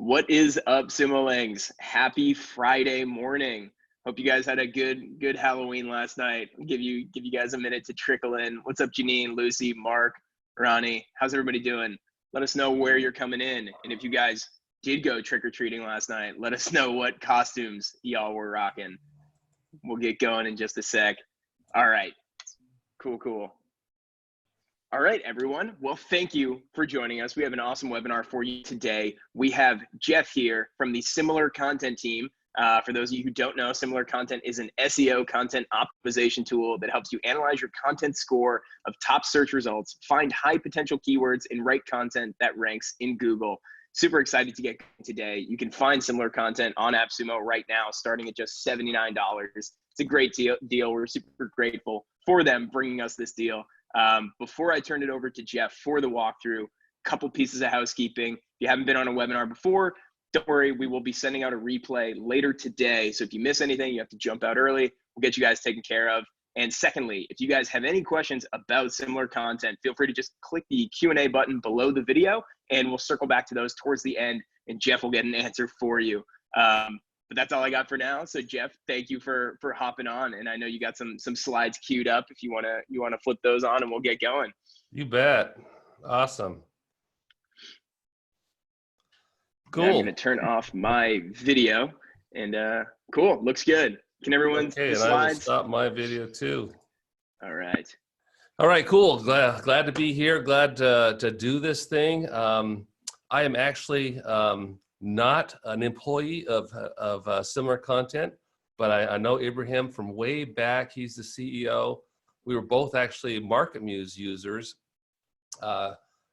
What is up, Simulings? Happy Friday morning. Hope you guys had a good Halloween last night. I'll give you guys a minute to trickle in. What's up, Janine, Lucy, Mark, Ronnie? How's everybody doing? Let us know where you're coming in. And if you guys did go trick-or-treating last night, let us know what costumes y'all were rocking. We'll get going in just a sec. All right. Cool. All right, everyone. Well, thank you for joining us. We have an awesome webinar for you today. We have Jeff here from the SimilarContent team. For those of you who don't know, SimilarContent is an SEO content optimization tool that helps you analyze your content score of top search results, find high potential keywords, and write content that ranks in Google. Super excited to get today. You can find SimilarContent on AppSumo right now, starting at just $79. It's a great deal. We're super grateful for them bringing us this deal. Before I turn it over to Jeff for the walkthrough, a couple pieces of housekeeping. If you haven't been on a webinar before, don't worry, we will be sending out a replay later today. So if you miss anything, you have to jump out early. We'll get you guys taken care of. And secondly, if you guys have any questions about SimilarContent, feel free to just click the Q&A button below the video, and we'll circle back to those towards the end, and Jeff will get an answer for you. But that's all I got for now. So Jeff, thank you for hopping on. And I know you got some slides queued up if you wanna flip those on, and we'll get going. You bet. Awesome. Cool. Yeah, I'm gonna turn off my video, and cool, looks good. Can everyone see the slides? I will stop my video too. All right. All right, cool. Glad to be here. Glad to do this thing. I am actually not an employee of SimilarContent, but I know Abraham from way back. He's the CEO. We were both actually MarketMuse users,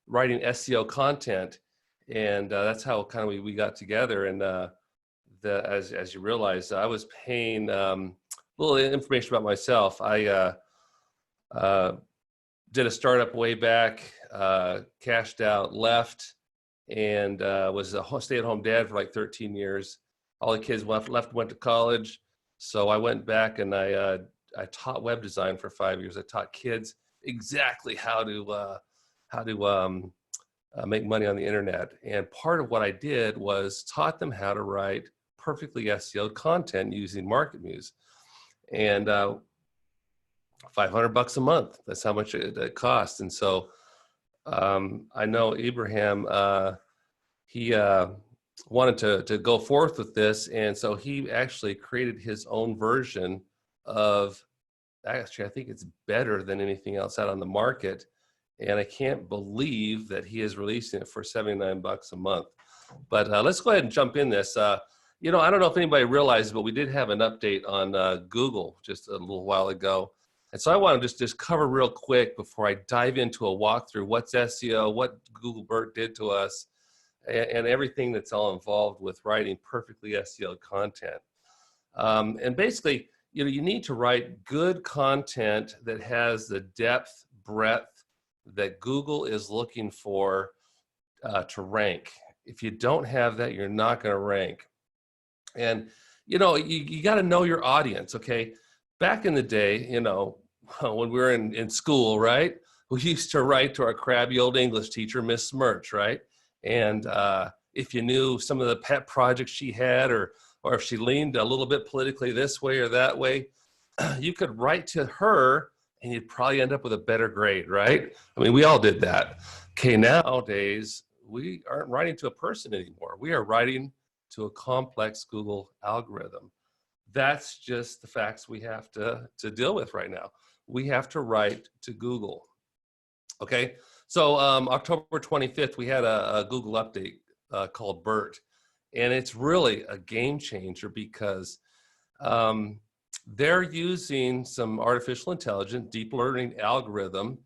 writing SEO content, and that's how kind of we got together. And as you realize, I was paying a little information about myself. I did a startup way back, cashed out, left, and was a stay-at-home dad for like 13 years. All the kids went to college. So I went back and I taught web design for 5 years. I taught kids exactly how to make money on the internet. And part of what I did was taught them how to write perfectly SEO content using MarketMuse. And $500 a month, that's how much it costs. And so I know Abraham, he wanted to go forth with this, and so he actually created his own version of, actually I think it's better than anything else out on the market, and I can't believe that he is releasing it for $79 a month. But let's go ahead and jump in this. You know, I don't know if anybody realizes, but we did have an update on Google just a little while ago. And so I want to just cover real quick before I dive into a walkthrough what's SEO, what Google BERT did to us, and everything that's all involved with writing perfectly SEO content. And basically, you know, you need to write good content that has the depth, breadth that Google is looking for to rank. If you don't have that, you're not going to rank. And, you know, you got to know your audience, okay? Back in the day, you know, when we were in school, right, we used to write to our crabby old English teacher, Miss Smirch, right? And if you knew some of the pet projects she had, or if she leaned a little bit politically this way or that way, you could write to her and you'd probably end up with a better grade, right? I mean, we all did that. Okay, nowadays, we aren't writing to a person anymore. We are writing to a complex Google algorithm. That's just the facts we have to deal with right now. We have to write to Google. Okay, so October 25th, we had a Google update called BERT, and it's really a game changer because they're using some artificial intelligence, deep learning algorithm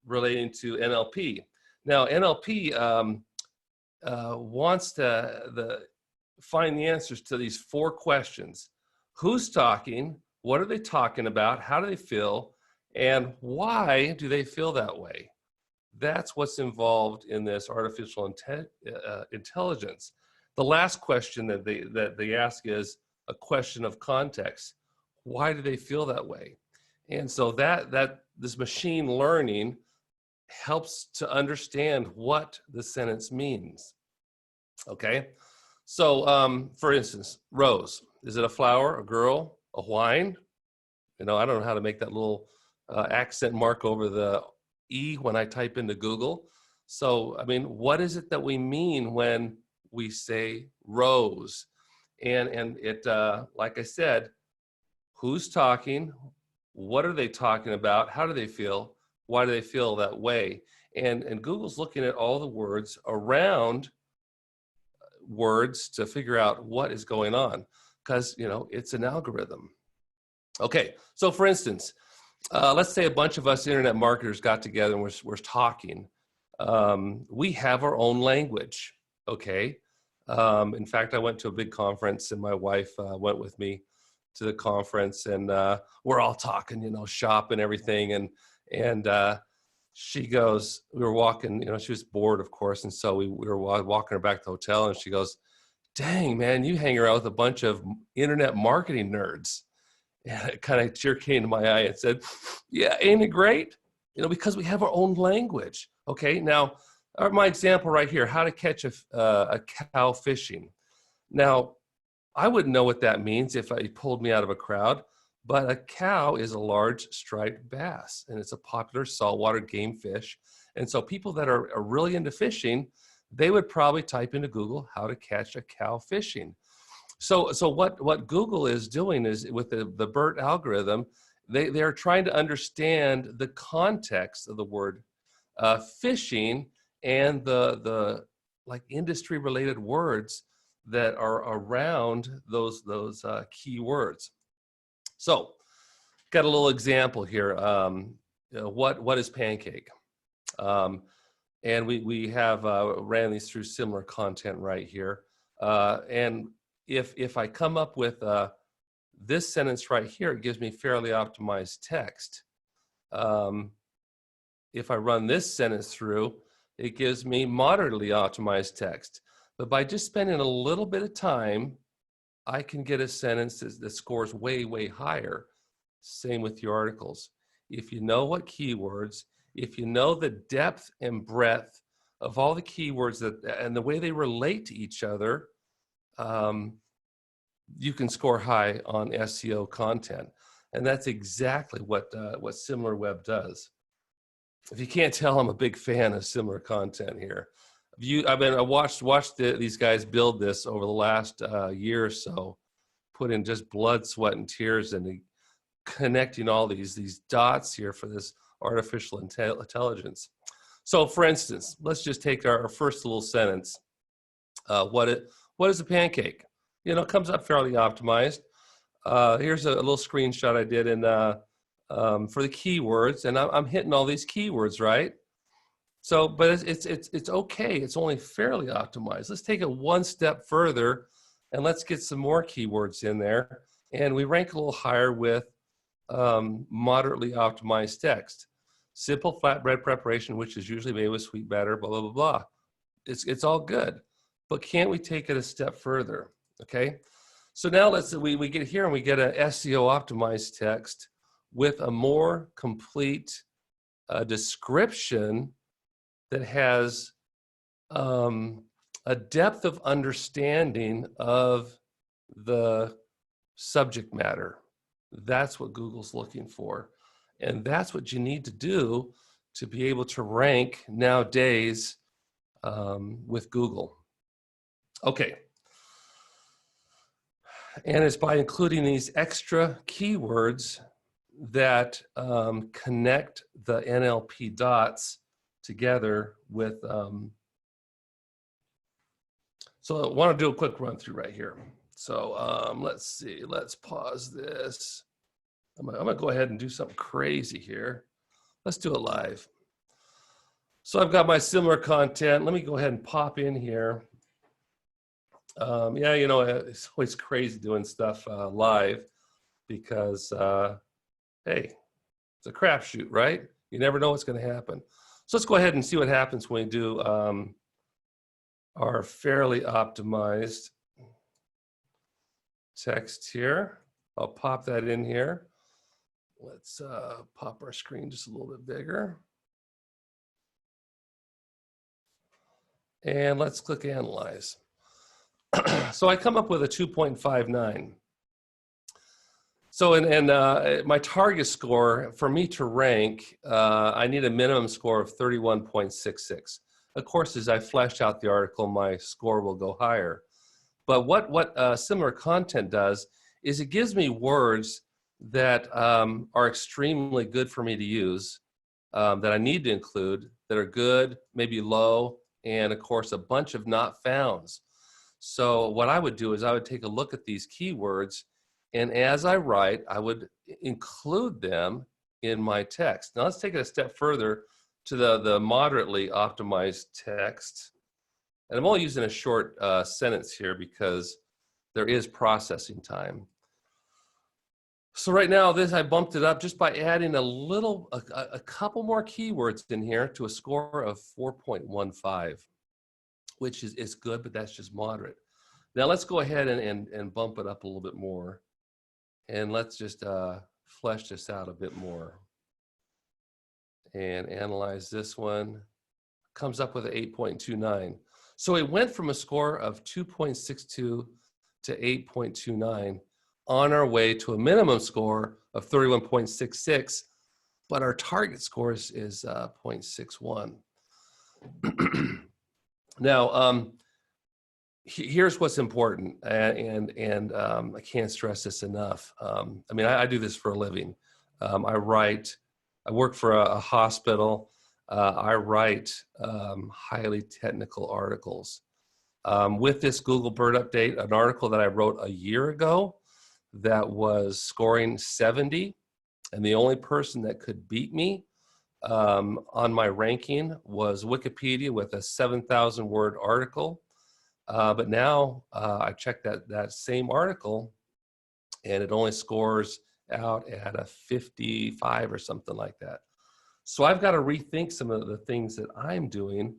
relating to NLP. Now, NLP wants to find the answers to these 4 questions. Who's talking? What are they talking about? How do they feel? And why do they feel that way? That's what's involved in this artificial intelligence. The last question that they ask is a question of context. Why do they feel that way? And so this machine learning helps to understand what the sentence means. Okay. So, for instance, rose. Is it a flower, a girl, a wine? You know, I don't know how to make that little accent mark over the E when I type into Google. So, I mean, what is it that we mean when we say rose? And it, like I said, who's talking? What are they talking about? How do they feel? Why do they feel that way? And Google's looking at all the words around words to figure out what is going on, because you know it's an algorithm. Okay, so for instance, let's say a bunch of us internet marketers got together and we're talking. We have our own language. Okay. In fact, I went to a big conference and my wife went with me to the conference, and we're all talking, you know, shop and everything. And she goes, we were walking, you know, she was bored, of course. And so we were walking her back to the hotel, and she goes, dang, man, you hang around with a bunch of internet marketing nerds. And it kind of tear came to my eye and said, yeah, ain't it great? You know, because we have our own language. Okay, now, my example right here, how to catch a cow fishing. Now, I wouldn't know what that means if he pulled me out of a crowd, but a cow is a large striped bass, and it's a popular saltwater game fish. And so people that are really into fishing, they would probably type into Google how to catch a cow fishing. So what Google is doing is, with the BERT algorithm, they are trying to understand the context of the word fishing and the like industry related words that are around those keywords. So, got a little example here. You know, what is Pancake? And we have ran these through SimilarContent right here. And if I come up with this sentence right here, it gives me fairly optimized text. If I run this sentence through, it gives me moderately optimized text. But by just spending a little bit of time, I can get a sentence that scores way, way higher. Same with your articles. If you know what keywords, if you know the depth and breadth of all the keywords and the way they relate to each other, you can score high on SEO content. And that's exactly what SimilarWeb does. If you can't tell, I'm a big fan of SimilarContent here. I watched these guys build this over the last year or so, put in just blood, sweat, and tears into connecting all these dots here for this artificial intelligence. So, for instance, let's just take our first little sentence. What is a pancake? You know, it comes up fairly optimized. Here's a little screenshot I did in for the keywords, and I'm hitting all these keywords, right? So, but it's okay. It's only fairly optimized. Let's take it one step further, and let's get some more keywords in there. And we rank a little higher with moderately optimized text. Simple flatbread preparation, which is usually made with sweet batter, blah, blah, blah, blah. It's all good, but can't we take it a step further? Okay. So now we get here and we get an SEO optimized text with a more complete description that has a depth of understanding of the subject matter. That's what Google's looking for. And that's what you need to do to be able to rank nowadays with Google. Okay. And it's by including these extra keywords that connect the NLP dots together with. So I want to do a quick run through right here. So let's see, let's pause this. I'm gonna go ahead and do something crazy here. Let's do it live. So I've got my SimilarContent. Let me go ahead and pop in here. Yeah, you know, it's always crazy doing stuff live because, hey, it's a crapshoot, right? You never know what's going to happen. So let's go ahead and see what happens when we do our fairly optimized text here. I'll pop that in here. Let's pop our screen just a little bit bigger. And let's click Analyze. So I come up with a 2.59. So, my target score for me to rank, I need a minimum score of 31.66. Of course, as I flesh out the article, my score will go higher. But what similar content does is it gives me words that are extremely good for me to use, that I need to include, that are good, maybe low, and of course a bunch of not founds. So what I would do is I would take a look at these keywords, and as I write, I would include them in my text. Now let's take it a step further to the moderately optimized text. And I'm only using a short sentence here because there is processing time. So right now, I bumped it up just by adding a couple more keywords in here to a score of 4.15, which is good, but that's just moderate. Now let's go ahead and bump it up a little bit more. And let's just flesh this out a bit more. And analyze this one. Comes up with an 8.29. So it went from a score of 2.62 to 8.29 on our way to a minimum score of 31.66, but our target score is 0.61. Now, here's what's important, and I can't stress this enough. I mean, I do this for a living. I work for a hospital. I write highly technical articles. With this Google Bird Update, an article that I wrote a year ago that was scoring 70, and the only person that could beat me on my ranking was Wikipedia with a 7,000 word article. But now I checked that same article, and it only scores out at a 55 or something like that. So I've got to rethink some of the things that I'm doing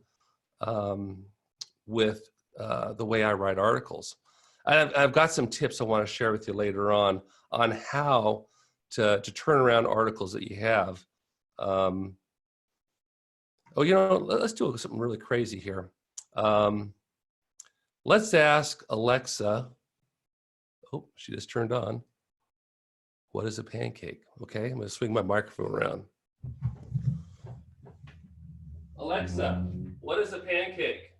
with the way I write articles. I've got some tips I want to share with you later on how to turn around articles that you have. Oh, let's do something really crazy here. Let's ask Alexa. Oh, she just turned on. What is a pancake? Okay, I'm going to swing my microphone around. Alexa, what is a pancake?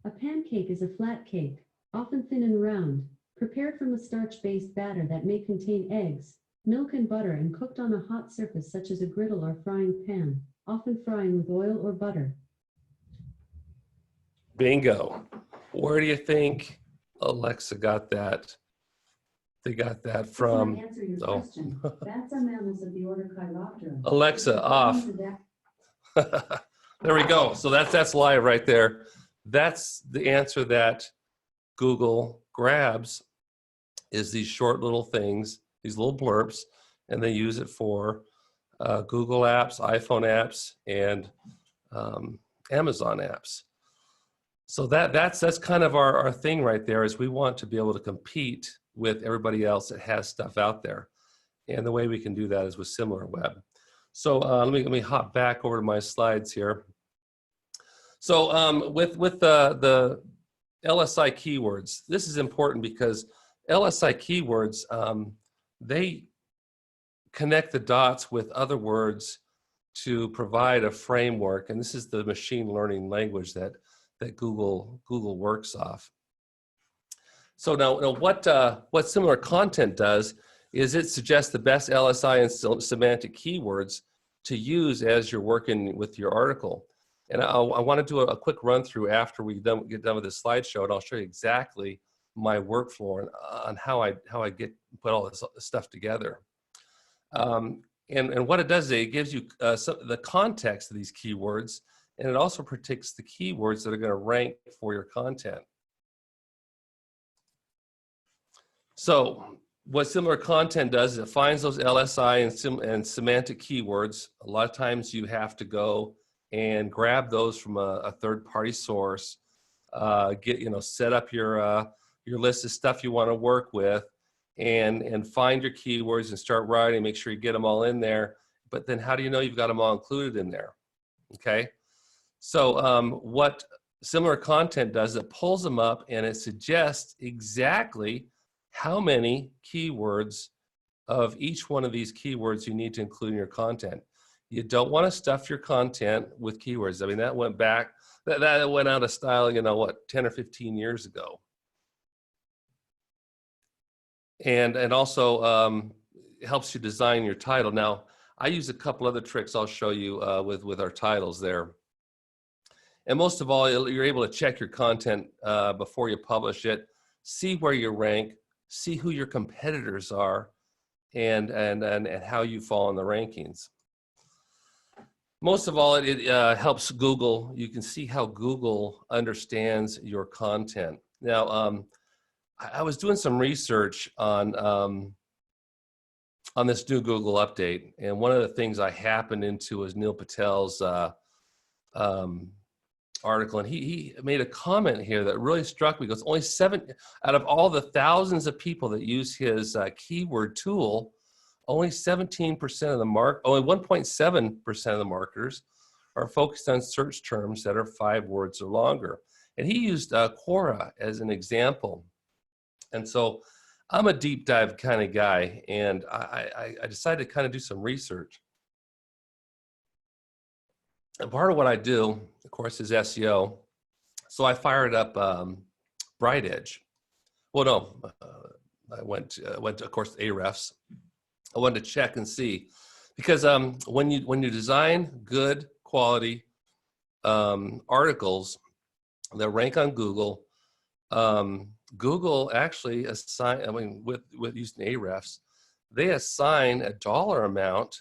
A pancake is a flat cake, often thin and round, prepared from a starch-based batter that may contain eggs, milk and butter, and cooked on a hot surface such as a griddle or frying pan, often frying with oil or butter. Bingo. Where do you think Alexa got that? They got that from. To answer your question, bats are mammals of the order Chiroptera. Alexa, off. There we go. So that's live right there. That's the answer that Google grabs, is these short little things, these little blurbs, and they use it for Google apps, iPhone apps, and Amazon apps. So that's kind of our thing right there, is we want to be able to compete with everybody else that has stuff out there. And the way we can do that is with SimilarWeb. So let me hop back over to my slides here. So with the LSI keywords, this is important because LSI keywords, they connect the dots with other words to provide a framework, and this is the machine learning language that Google works off. So now what SimilarContent does is it suggests the best LSI and semantic keywords to use as you're working with your article. And I want to do a quick run through after we get done with this slideshow, and I'll show you exactly my workflow on how I put all this stuff together. And what it does is it gives you the context of these keywords, and it also predicts the keywords that are going to rank for your content. So what SimilarContent does is it finds those LSI and semantic keywords. A lot of times you have to go and grab those from a third-party source, set up your list of stuff you want to work with, and find your keywords and start writing, make sure you get them all in there. But then how do you know you've got them all included in there? Okay. So what SimilarContent does, it pulls them up and it suggests exactly how many keywords of each one of these keywords you need to include in your content. You don't want to stuff your content with keywords. I mean, that went back, that went out of style, you know, what, 10 or 15 years ago. And also helps you design your title. Now, I use a couple other tricks I'll show you with our titles there. And most of all, you're able to check your content before you publish it, see where you rank, see who your competitors are, and how you fall in the rankings. Most of all, it helps Google. You can see how Google understands your content. Now, I was doing some research on this new Google update, and one of the things I happened into was Neal Patel's article, and he made a comment here that really struck me. Because only 7 out of all the thousands of people that use his keyword tool, only 17% of the only 1.7% of the marketers are focused on search terms that are 5 words or longer. And he used Quora as an example. And so I'm a deep dive kind of guy, and I decided to kind of do some research. And part of what I do, of course, is SEO. So I fired up Bright Edge. Well, no, I went to, of course, Ahrefs. I wanted to check and see, because when you design good quality articles that rank on Google, Google actually assign, I mean, with using Ahrefs, they assign a dollar amount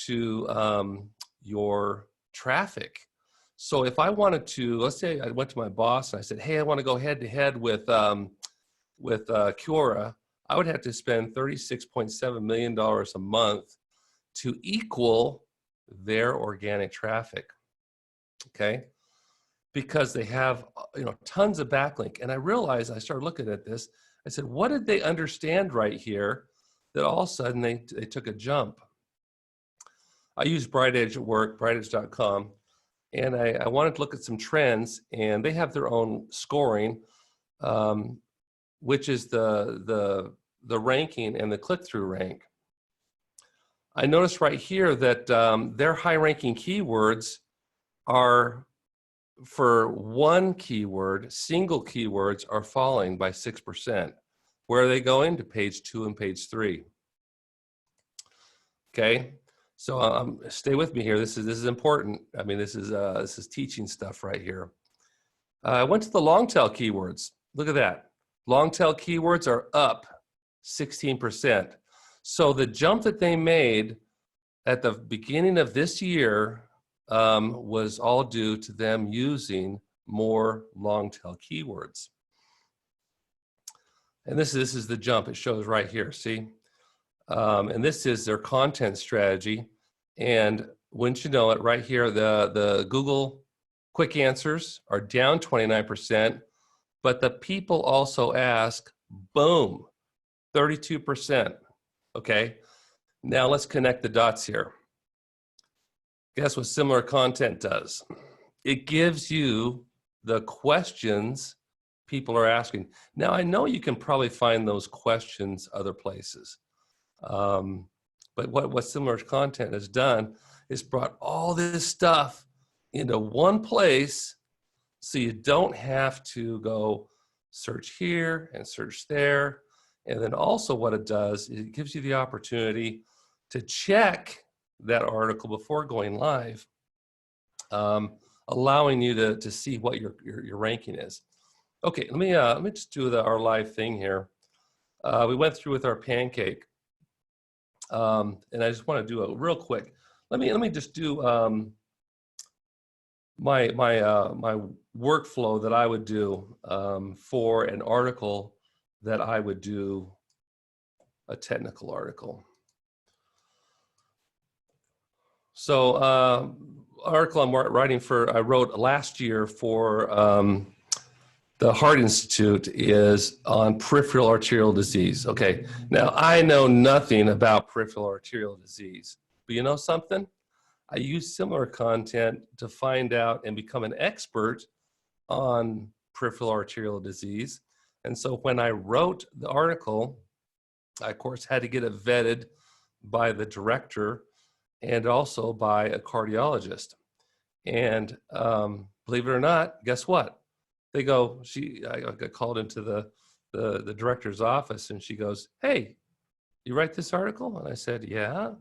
to your traffic. So if I wanted to, let's say I went to my boss and I said, hey, I want to go head to head with Quora, I would have to spend $36.7 million a month to equal their organic traffic. Okay. Because they have, you know, tons of backlink. And I realized, I started looking at this, I said, what did they understand right here that all of a sudden they took a jump? I use Bright Edge at work, brightedge.com, and I wanted to look at some trends, and they have their own scoring, which is the ranking and the click-through rank. I noticed right here that their high-ranking keywords are, for one keyword, single keywords are falling by 6%. Where are they going? To page 2 and page 3. Okay, so stay with me here. This is important. I mean, this is teaching stuff right here. I went to the long tail keywords. Look at that. Long tail keywords are up 16%. So the jump that they made at the beginning of this year was all due to them using more long tail keywords. And this is the jump. It shows right here, see? And this is their content strategy. And wouldn't you know it, right here, the Google quick answers are down 29%, but the people also ask, boom, 32%. Okay, now let's connect the dots here. Guess what SimilarContent does? It gives you the questions people are asking. Now, I know you can probably find those questions other places. But what SimilarContent has done is brought all this stuff into one place, so you don't have to go search here and search there. And then also what it does is it gives you the opportunity to check that article before going live, allowing you to see what your ranking is. Okay, let me just do our live thing here. We went through with our Pancake, and I just want to do a real quick. Let me just do my workflow that I would do for an article that I would do, a technical article. So article I'm writing I wrote last year for the Heart Institute is on peripheral arterial disease. Okay, now I know nothing about peripheral arterial disease, but you know something? I use SimilarContent to find out and become an expert on peripheral arterial disease. And so when I wrote the article, I, of course, had to get it vetted by the director and also by a cardiologist. And believe it or not, guess what? They go, I got called into the director's office, and she goes, "Hey, you write this article?" And I said, "Yeah."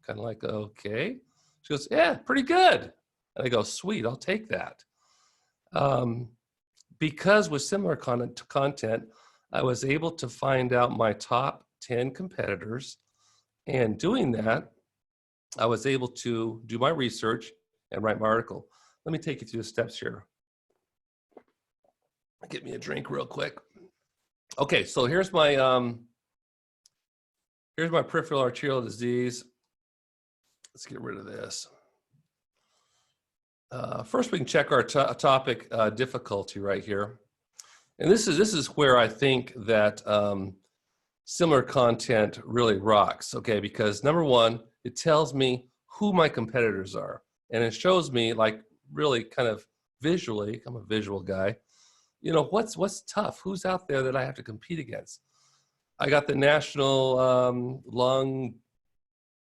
Kind of like, "Okay." She goes, "Yeah, pretty good." And I go, "Sweet, I'll take that." Because with similar content, I was able to find out my top 10 competitors. And doing that, I was able to do my research and write my article. Let me take you through the steps here. Get me a drink real quick. Okay, so here's my peripheral arterial disease. Let's get rid of this. First, we can check our topic difficulty right here. And this is where I think that similar content really rocks, okay? Because number one, it tells me who my competitors are. And it shows me, like, really kind of visually, I'm a visual guy, you know, what's tough? Who's out there that I have to compete against? I got the National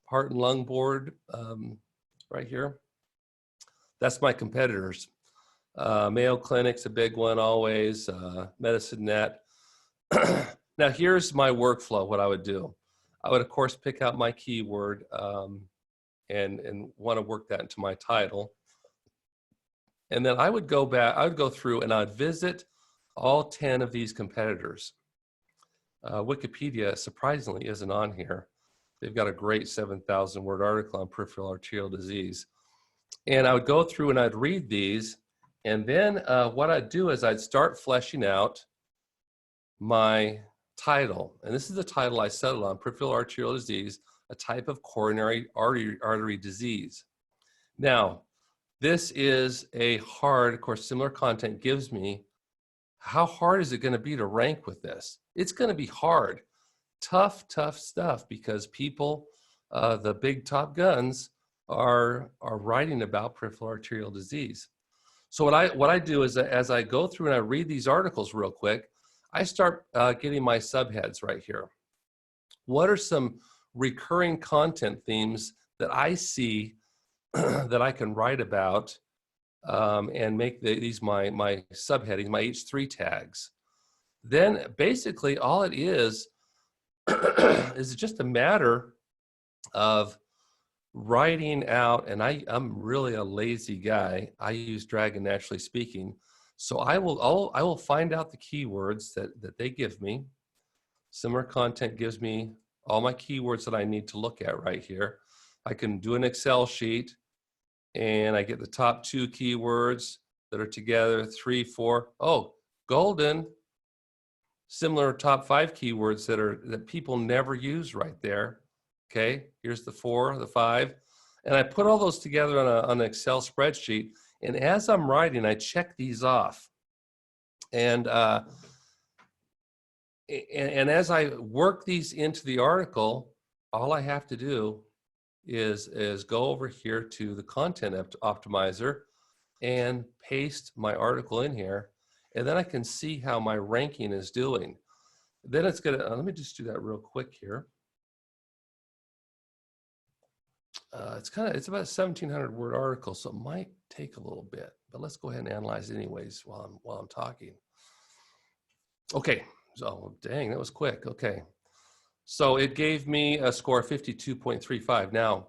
Heart and Lung Board right here. That's my competitors. Mayo Clinic's a big one always, Medicine Net. Now here's my workflow, what I would do. I would, of course, pick out my keyword and want to work that into my title. And then I would go back, I would go through and I'd visit all 10 of these competitors. Wikipedia, surprisingly, isn't on here. They've got a great 7,000 word article on peripheral arterial disease. And I would go through and I'd read these. And then what I'd do is I'd start fleshing out my title. And this is the title I settled on: peripheral arterial disease, a type of coronary artery disease. Now, this is a hard, of course, similar content gives me, how hard is it going to be to rank with this? It's going to be hard, tough stuff, because people, the big top guns, are writing about peripheral arterial disease. So what I do is, as I go through and I read these articles real quick, I start getting my subheads right here. What are some recurring content themes that I see that I can write about and make these my subheadings, my H3 tags? Then basically all it is is just a matter of writing out, and I'm really a lazy guy. I use Dragon Naturally Speaking. So I will find out the keywords that they give me. Similar Content gives me all my keywords that I need to look at right here. I can do an Excel sheet and I get the top 2 keywords that are together, 3, 4. Oh, golden. Similar top 5 keywords that people never use right there. Okay, here's the 4, the 5. And I put all those together on an Excel spreadsheet. And as I'm writing, I check these off. And as I work these into the article, all I have to do is go over here to the Content Optimizer and paste my article in here. And then I can see how my ranking is doing. Then it's gonna, let me just do that real quick here. It's about a 1,700 word article, so it might take a little bit, but let's go ahead and analyze it anyways while I'm talking. Okay, so dang, that was quick. Okay, so it gave me a score of 52.35. Now,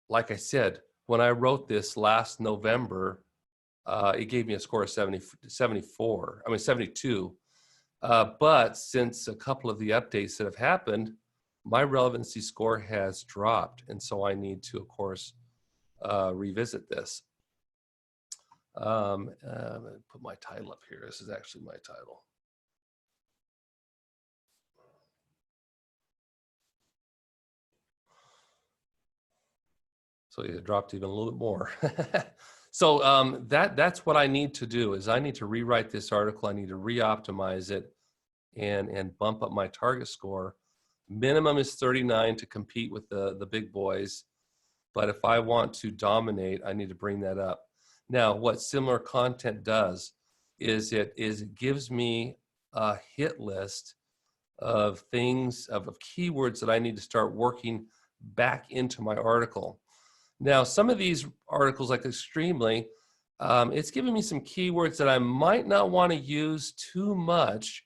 like I said, when I wrote this last November, it gave me a score of 72. But since a couple of the updates that have happened, my relevancy score has dropped. And so I need to, of course, revisit this. I'm going to put my title up here. This is actually my title. So it dropped even a little bit more. So that's what I need to do, is I need to rewrite this article. I need to re-optimize it and bump up my target score. Minimum is 39 to compete with the big boys. But if I want to dominate, I need to bring that up. Now, what SimilarContent does is it gives me a hit list of things, of keywords that I need to start working back into my article. Now, some of these articles, like Extremely, it's giving me some keywords that I might not want to use too much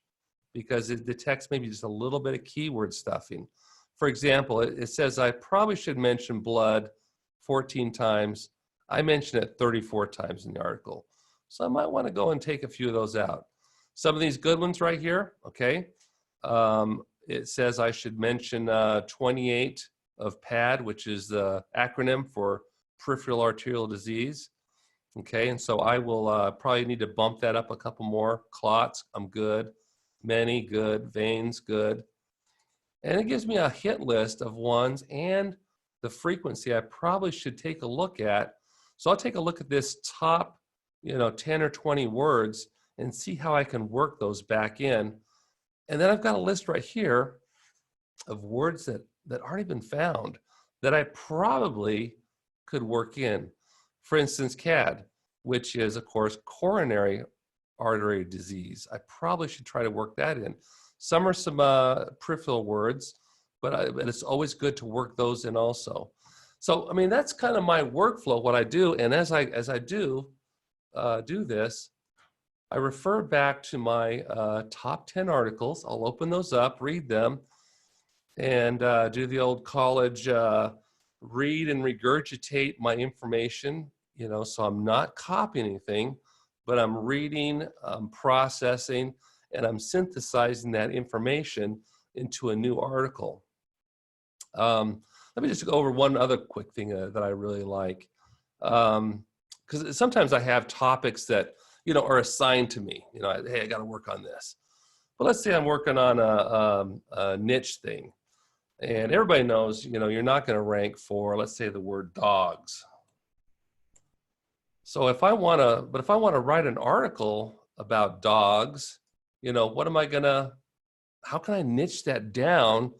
because the text may be just a little bit of keyword stuffing. For example, it says I probably should mention blood 14 times. I mention it 34 times in the article. So I might want to go and take a few of those out. Some of these good ones right here, okay. It says I should mention 28 of PAD, which is the acronym for peripheral arterial disease. Okay, and so I will probably need to bump that up a couple more. Clots, I'm good. Many, good. Veins, good. And it gives me a hit list of ones and the frequency I probably should take a look at. So I'll take a look at this top, 10 or 20 words and see how I can work those back in. And then I've got a list right here of words that aren't even found that I probably could work in. For instance, CAD, which is, of course, coronary artery disease. I probably should try to work that in. Some are some peripheral words, but it's always good to work those in also. So, I mean, that's kind of my workflow, what I do. And as I do this, I refer back to my top 10 articles. I'll open those up, read them, and do the old college read and regurgitate my information, so I'm not copying anything, but I'm reading, I'm processing, and I'm synthesizing that information into a new article. Let me just go over one other quick thing that I really like. Because sometimes I have topics that, are assigned to me. Hey, I got to work on this. But let's say I'm working on a niche thing. And everybody knows, you're not going to rank for, let's say, the word dogs. So if I want to write an article about dogs, how can I niche that down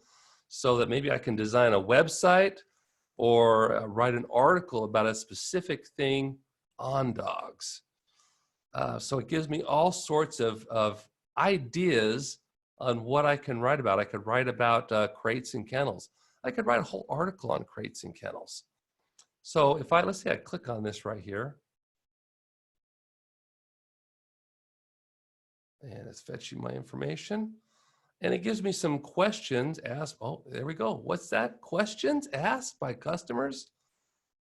so that maybe I can design a website or write an article about a specific thing on dogs? So it gives me all sorts of ideas on what I can write about. I could write about crates and kennels. I could write a whole article on crates and kennels. So if let's say I click on this right here, and it's fetching my information, and it gives me some questions asked. Oh, there we go. What's that? Questions asked by customers?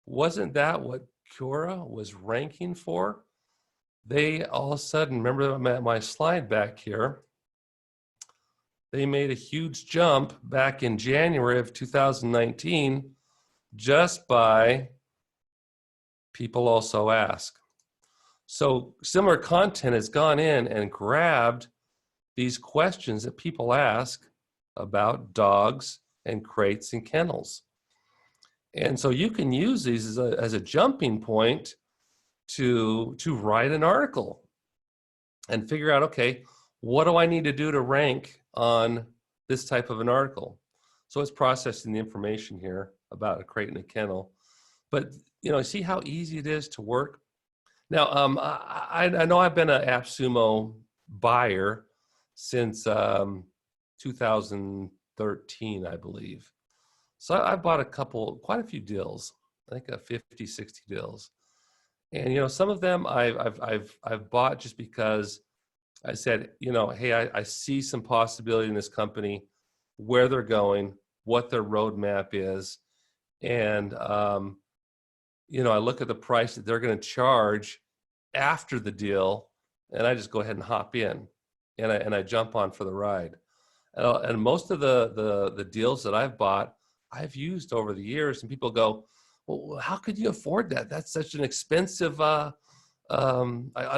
Wasn't that what Quora was ranking for? They all of a sudden, remember my slide back here, they made a huge jump back in January of 2019 just by people also ask. So SimilarContent has gone in and grabbed these questions that people ask about dogs and crates and kennels. And so you can use these as a jumping point to write an article and figure out, okay, what do I need to do to rank on this type of an article? So it's processing the information here about a crate and a kennel. But, see how easy it is to work? Now, I know I've been an AppSumo buyer since 2013, I believe. So I bought quite a few deals. I think 50, 60 deals. And, some of them I've bought just because I said, hey, I see some possibility in this company, where they're going, what their roadmap is. And, I look at the price that they're going to charge after the deal, and I just go ahead and hop in, and I jump on for the ride. And most of the deals that I've bought, I've used over the years, and people go, well, how could you afford that? That's such an expensive, I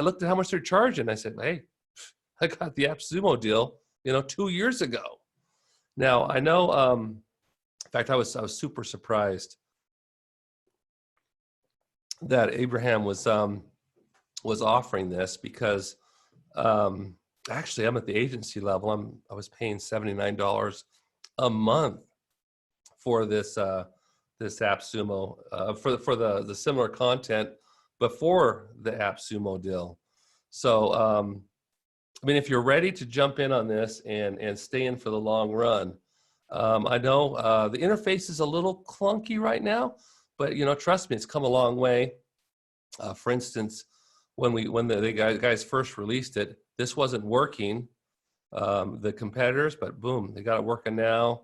looked at how much they're charging. I said, hey, I got the AppSumo deal, 2 years ago. Now, I know, in fact, I was super surprised that Abraham was offering this because actually I'm at the agency level. I was paying $79 a month for this AppSumo for the SimilarContent before the AppSumo deal. So, I mean, if you're ready to jump in on this and stay in for the long run, I know the interface is a little clunky right now, but trust me, it's come a long way. For instance, when the guys first released it, this wasn't working, the competitors, but boom, they got it working now.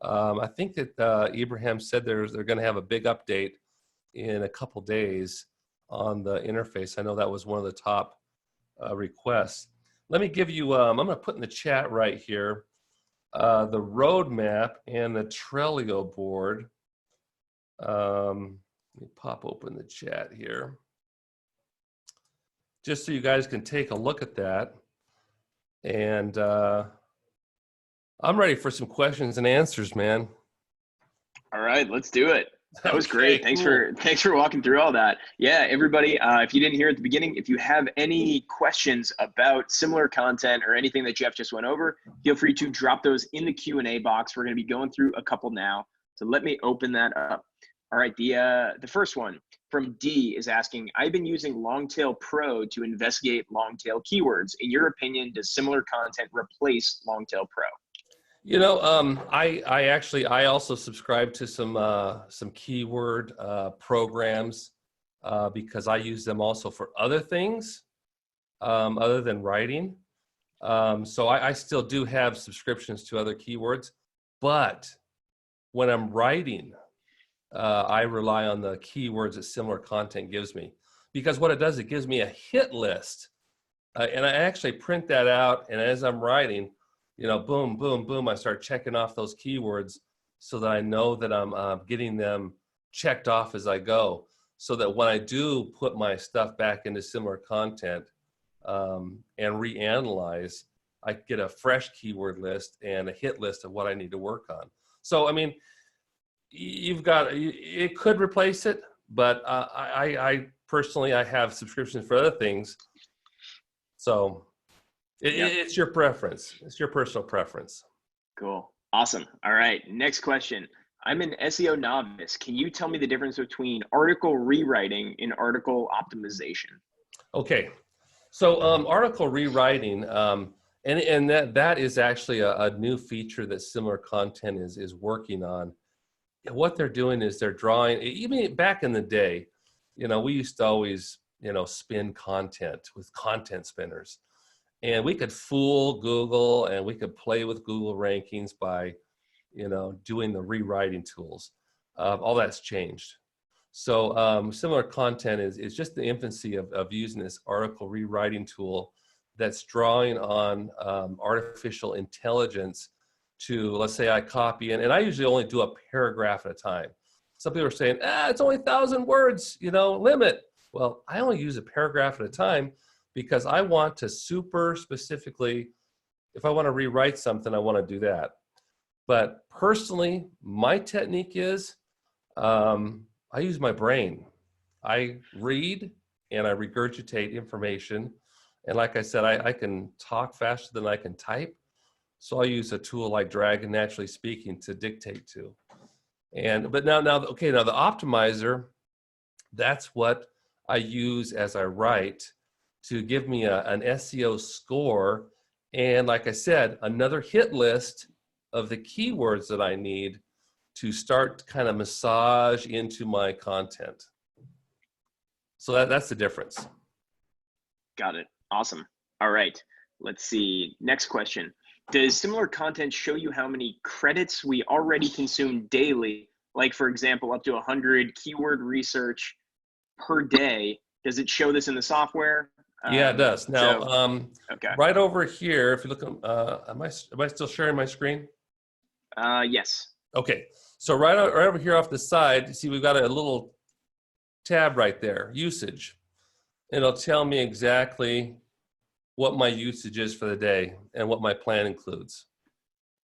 I think that Ibrahim said they're going to have a big update in a couple days on the interface. I know that was one of the top requests. Let me give you, I'm going to put in the chat right here, the roadmap and the Trello board. Let me pop open the chat here, just so you guys can take a look at that. And I'm ready for some questions and answers, man. All right, let's do it. That was Okay, great. cool. Thanks for walking through all that. Yeah, everybody, if you didn't hear at the beginning, if you have any questions about similar content or anything that Jeff just went over, feel free to drop those in the Q&A box. We're going to be going through a couple now. So let me open that up. All right, the first one from D is asking, I've been using Longtail Pro to investigate longtail keywords. In your opinion, does SimilarContent replace Longtail Pro? I also subscribe to some keyword programs because I use them also for other things other than writing. So I still do have subscriptions to other keywords, but when I'm writing, I rely on the keywords that SimilarContent gives me, because what it does, it gives me a hit list, and I actually print that out, and as I'm writing, boom, boom, boom, I start checking off those keywords so that I know that I'm getting them checked off as I go, so that when I do put my stuff back into SimilarContent and reanalyze, I get a fresh keyword list and a hit list of what I need to work on. So, I mean, it could replace it, but I personally, I have subscriptions for other things. So it's your preference. It's your personal preference. Cool. Awesome. All right. Next question. I'm an SEO novice. Can you tell me the difference between article rewriting and article optimization? Okay. So article rewriting, and that is actually a new feature that SimilarContent is working on. What they're doing is they're drawing, even back in the day, we used to always, spin content with content spinners, and we could fool Google and we could play with Google rankings by, doing the rewriting tools. All that's changed. So SimilarContent is just the infancy of using this article rewriting tool that's drawing on artificial intelligence to, let's say I copy and I usually only do a paragraph at a time. Some people are saying, it's only 1,000 words, limit. Well, I only use a paragraph at a time because I want to super specifically, if I want to rewrite something, I want to do that. But personally, my technique is I use my brain. I read and I regurgitate information. And like I said, I can talk faster than I can type. So I use a tool like Dragon Naturally Speaking to dictate to. But now the optimizer, that's what I use as I write to give me an SEO score. And like I said, another hit list of the keywords that I need to start to kind of massage into my content. So that's the difference. Got it. Awesome. All right. Let's see. Next question. Does SimilarContent show you how many credits we already consume daily? Like, for example, up to 100 keyword research per day. Does it show this in the software? Yeah, it does. Now, okay. Right over here, if you look, am I still sharing my screen? Yes. Okay. So right over here off the side, you see we've got a little tab right there, usage. It'll tell me exactly what my usage is for the day and what my plan includes.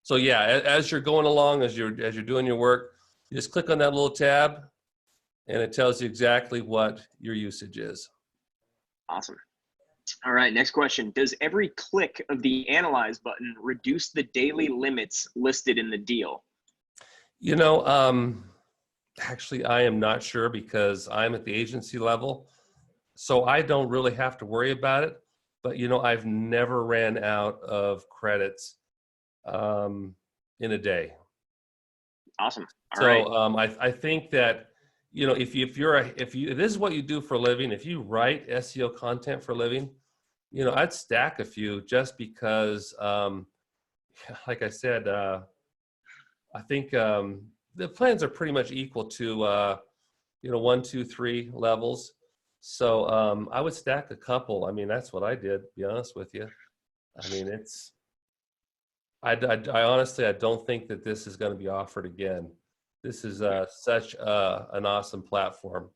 So yeah, as you're going along, as you're doing your work, you just click on that little tab and it tells you exactly what your usage is. Awesome. All right, next question. Does every click of the analyze button reduce the daily limits listed in the deal? Actually, I am not sure because I'm at the agency level. So I don't really have to worry about it. But, you know, I've never ran out of credits in a day. Awesome. All right. I think that, you know, if this is what you do for a living, if you write SEO content for a living, you know, I'd stack a few just because, like I said, I think the plans are pretty much equal to, you know, 1, 2, 3 levels. So I would stack a couple. I mean, that's what I did, to be honest with you. I mean, I honestly, I don't think that this is going to be offered again. This is such an awesome platform.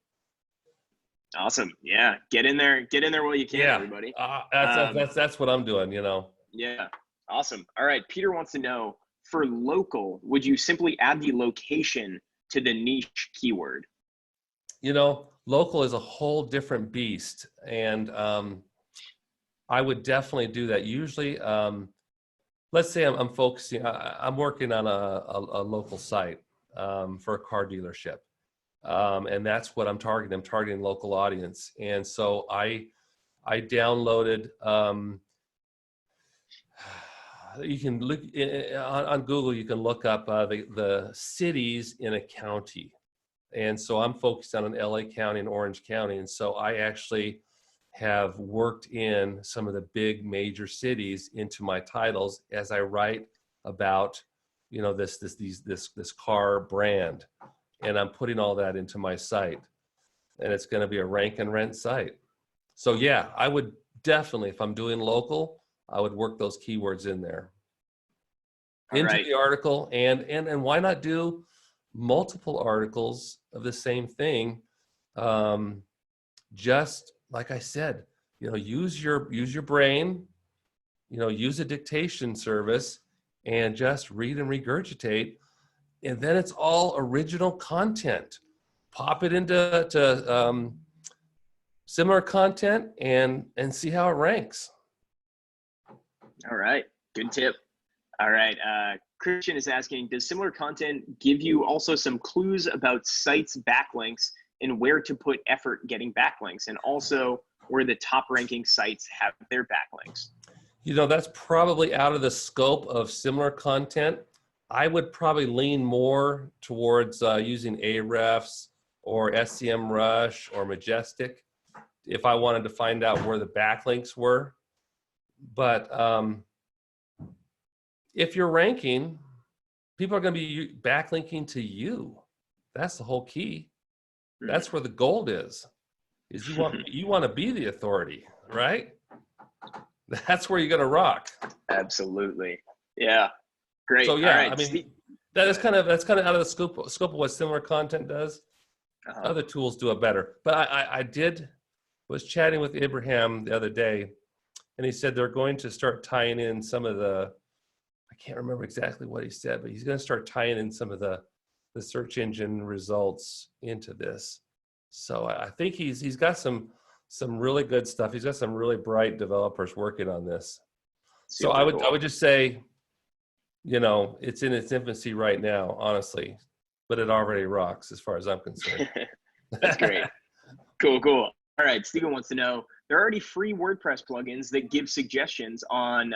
Awesome. Yeah. Get in there while you can, everybody. That's what I'm doing, you know. Yeah. Awesome. All right. Peter wants to know, for local, would you simply add the location to the niche keyword? You know, local is a whole different beast. And I would definitely do that. Usually, let's say I'm focusing, I'm working on a local site for a car dealership. And that's what I'm targeting. I'm targeting local audience. And so I downloaded, you can look on Google, you can look up the cities in a county. And so I'm focused on an LA County and Orange County. And so I actually have worked in some of the big major cities into my titles as I write about, you know, this car brand. And I'm putting all that into my site. And it's going to be a rank and rent site. So yeah, I would definitely, if I'm doing local, I would work those keywords in there. Into the article, and why not do multiple articles of the same thing? Just like I said, you know, use your brain, you know, use a dictation service and just read and regurgitate. And then it's all original content. Pop it into SimilarContent and see how it ranks. All right. Good tip. All right. Christian is asking, does SimilarContent give you also some clues about sites' backlinks and where to put effort getting backlinks, and also where the top ranking sites have their backlinks? You know, that's probably out of the scope of SimilarContent. I would probably lean more towards using Ahrefs or SEMrush or Majestic if I wanted to find out where the backlinks were. But if you're ranking, people are going to be backlinking to you. That's the whole key. That's where the gold is you want to be the authority, right? That's where you're going to rock. Absolutely. Yeah. Great. So yeah, all right. I mean, that's kind of out of the scope of what SimilarContent does. Other tools do it better. But I was chatting with Abraham the other day, and he said they're going to start tying in some of the, I can't remember exactly what he said, but he's going to start tying in some of the search engine results into this. So I think he's got some really good stuff. He's got some really bright developers working on this. So I would just say, you know, it's in its infancy right now, honestly, but it already rocks as far as I'm concerned. That's great. Cool. All right. Stephen wants to know, there are already free WordPress plugins that give suggestions on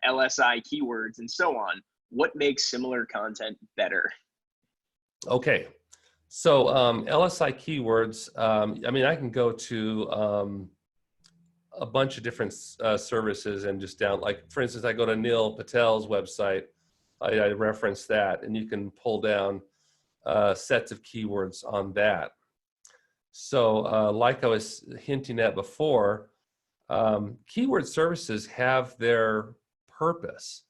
LSI keywords and so on. What makes SimilarContent better? Okay. So LSI keywords, I mean, I can go to a bunch of different services and just like, for instance, I go to Neal Patel's website. I reference that, and you can pull down sets of keywords on that. So like I was hinting at before, keyword services have their purpose.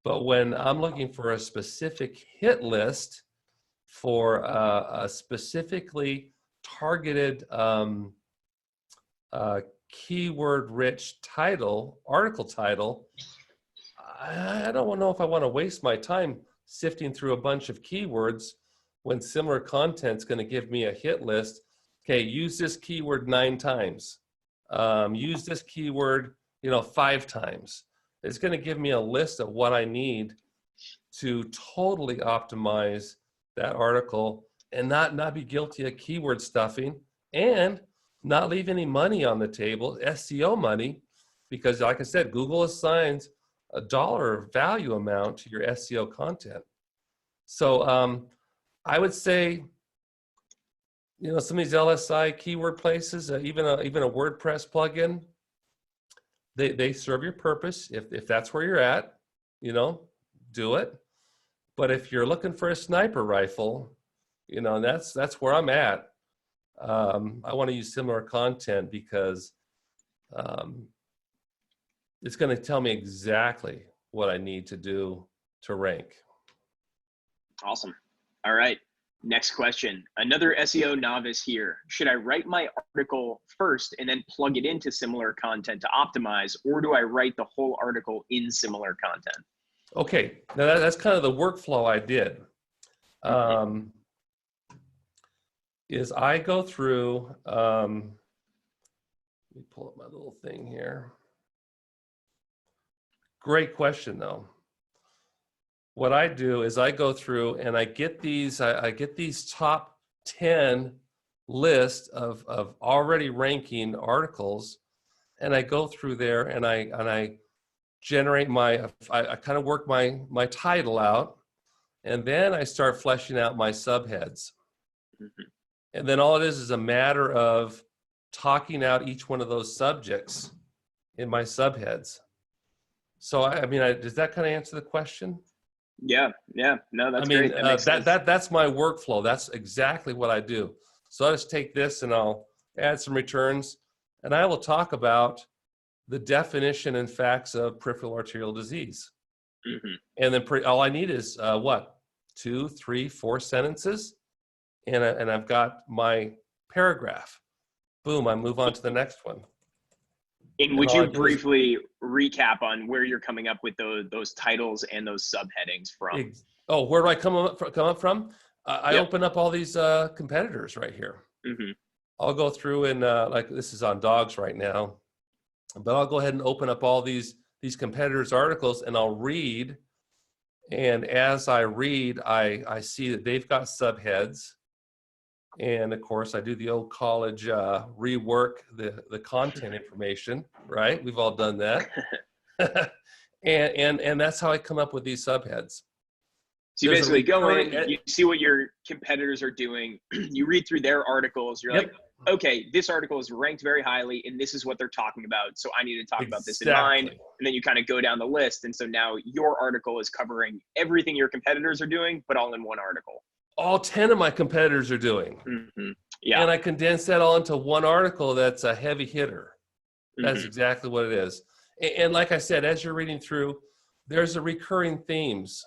But when I'm looking for a specific hit list for a specifically targeted keyword-rich title, article title, I don't know if I want to waste my time sifting through a bunch of keywords when SimilarContent's going to give me a hit list. Okay, use this keyword 9 times. Use this keyword, 5 times. It's going to give me a list of what I need to totally optimize that article and not be guilty of keyword stuffing and not leave any money on the table, SEO money, because like I said, Google assigns a dollar value amount to your SEO content. So I would say, you know, some of these LSI keyword places, even a WordPress plugin, they serve your purpose. If that's where you're at, you know, do it. But if you're looking for a sniper rifle, you know, that's where I'm at. I want to use SimilarContent because it's going to tell me exactly what I need to do to rank. Awesome. All right. Next question. Another SEO novice here. Should I write my article first and then plug it into SimilarContent to optimize, or do I write the whole article in SimilarContent? Okay, now that's kind of the workflow I did. Is I go through, let me pull up my little thing here. Great question though. What I do is I go through and I get these, I get these top 10 list of already ranking articles, and I go through there and I generate I kind of work my title out, and then I start fleshing out my subheads. And then all it is a matter of talking out each one of those subjects in my subheads. So I mean, does that kind of answer the question? Yeah, no, that's I mean, great. That makes sense. that's my workflow. That's exactly what I do. So I just take this and I'll add some returns, and I will talk about the definition and facts of peripheral arterial disease. And then all I need is what, 2, 3, 4 sentences, and I've got my paragraph. Boom, I move on to the next one. And would you briefly recap on where you're coming up with those titles and those subheadings from? Oh, where do I come up from? I open up all these competitors right here. I'll go through and like this is on dogs right now, but I'll go ahead and open up all these competitors' articles, and I'll read. And as I read, I see that they've got subheads. And of course, I do the old college rework the content information, right? We've all done that. and that's how I come up with these subheads. So you basically go in, you see what your competitors are doing, you read through their articles, you're like, okay, this article is ranked very highly and this is what they're talking about, so I need to talk about this in mind. And then you kind of go down the list, and so now your article is covering everything your competitors are doing, but all in one article. All 10 of my competitors are doing. Yeah. And I condense that all into one article that's a heavy hitter. That's exactly what it is. And like I said, as you're reading through, there's a recurring themes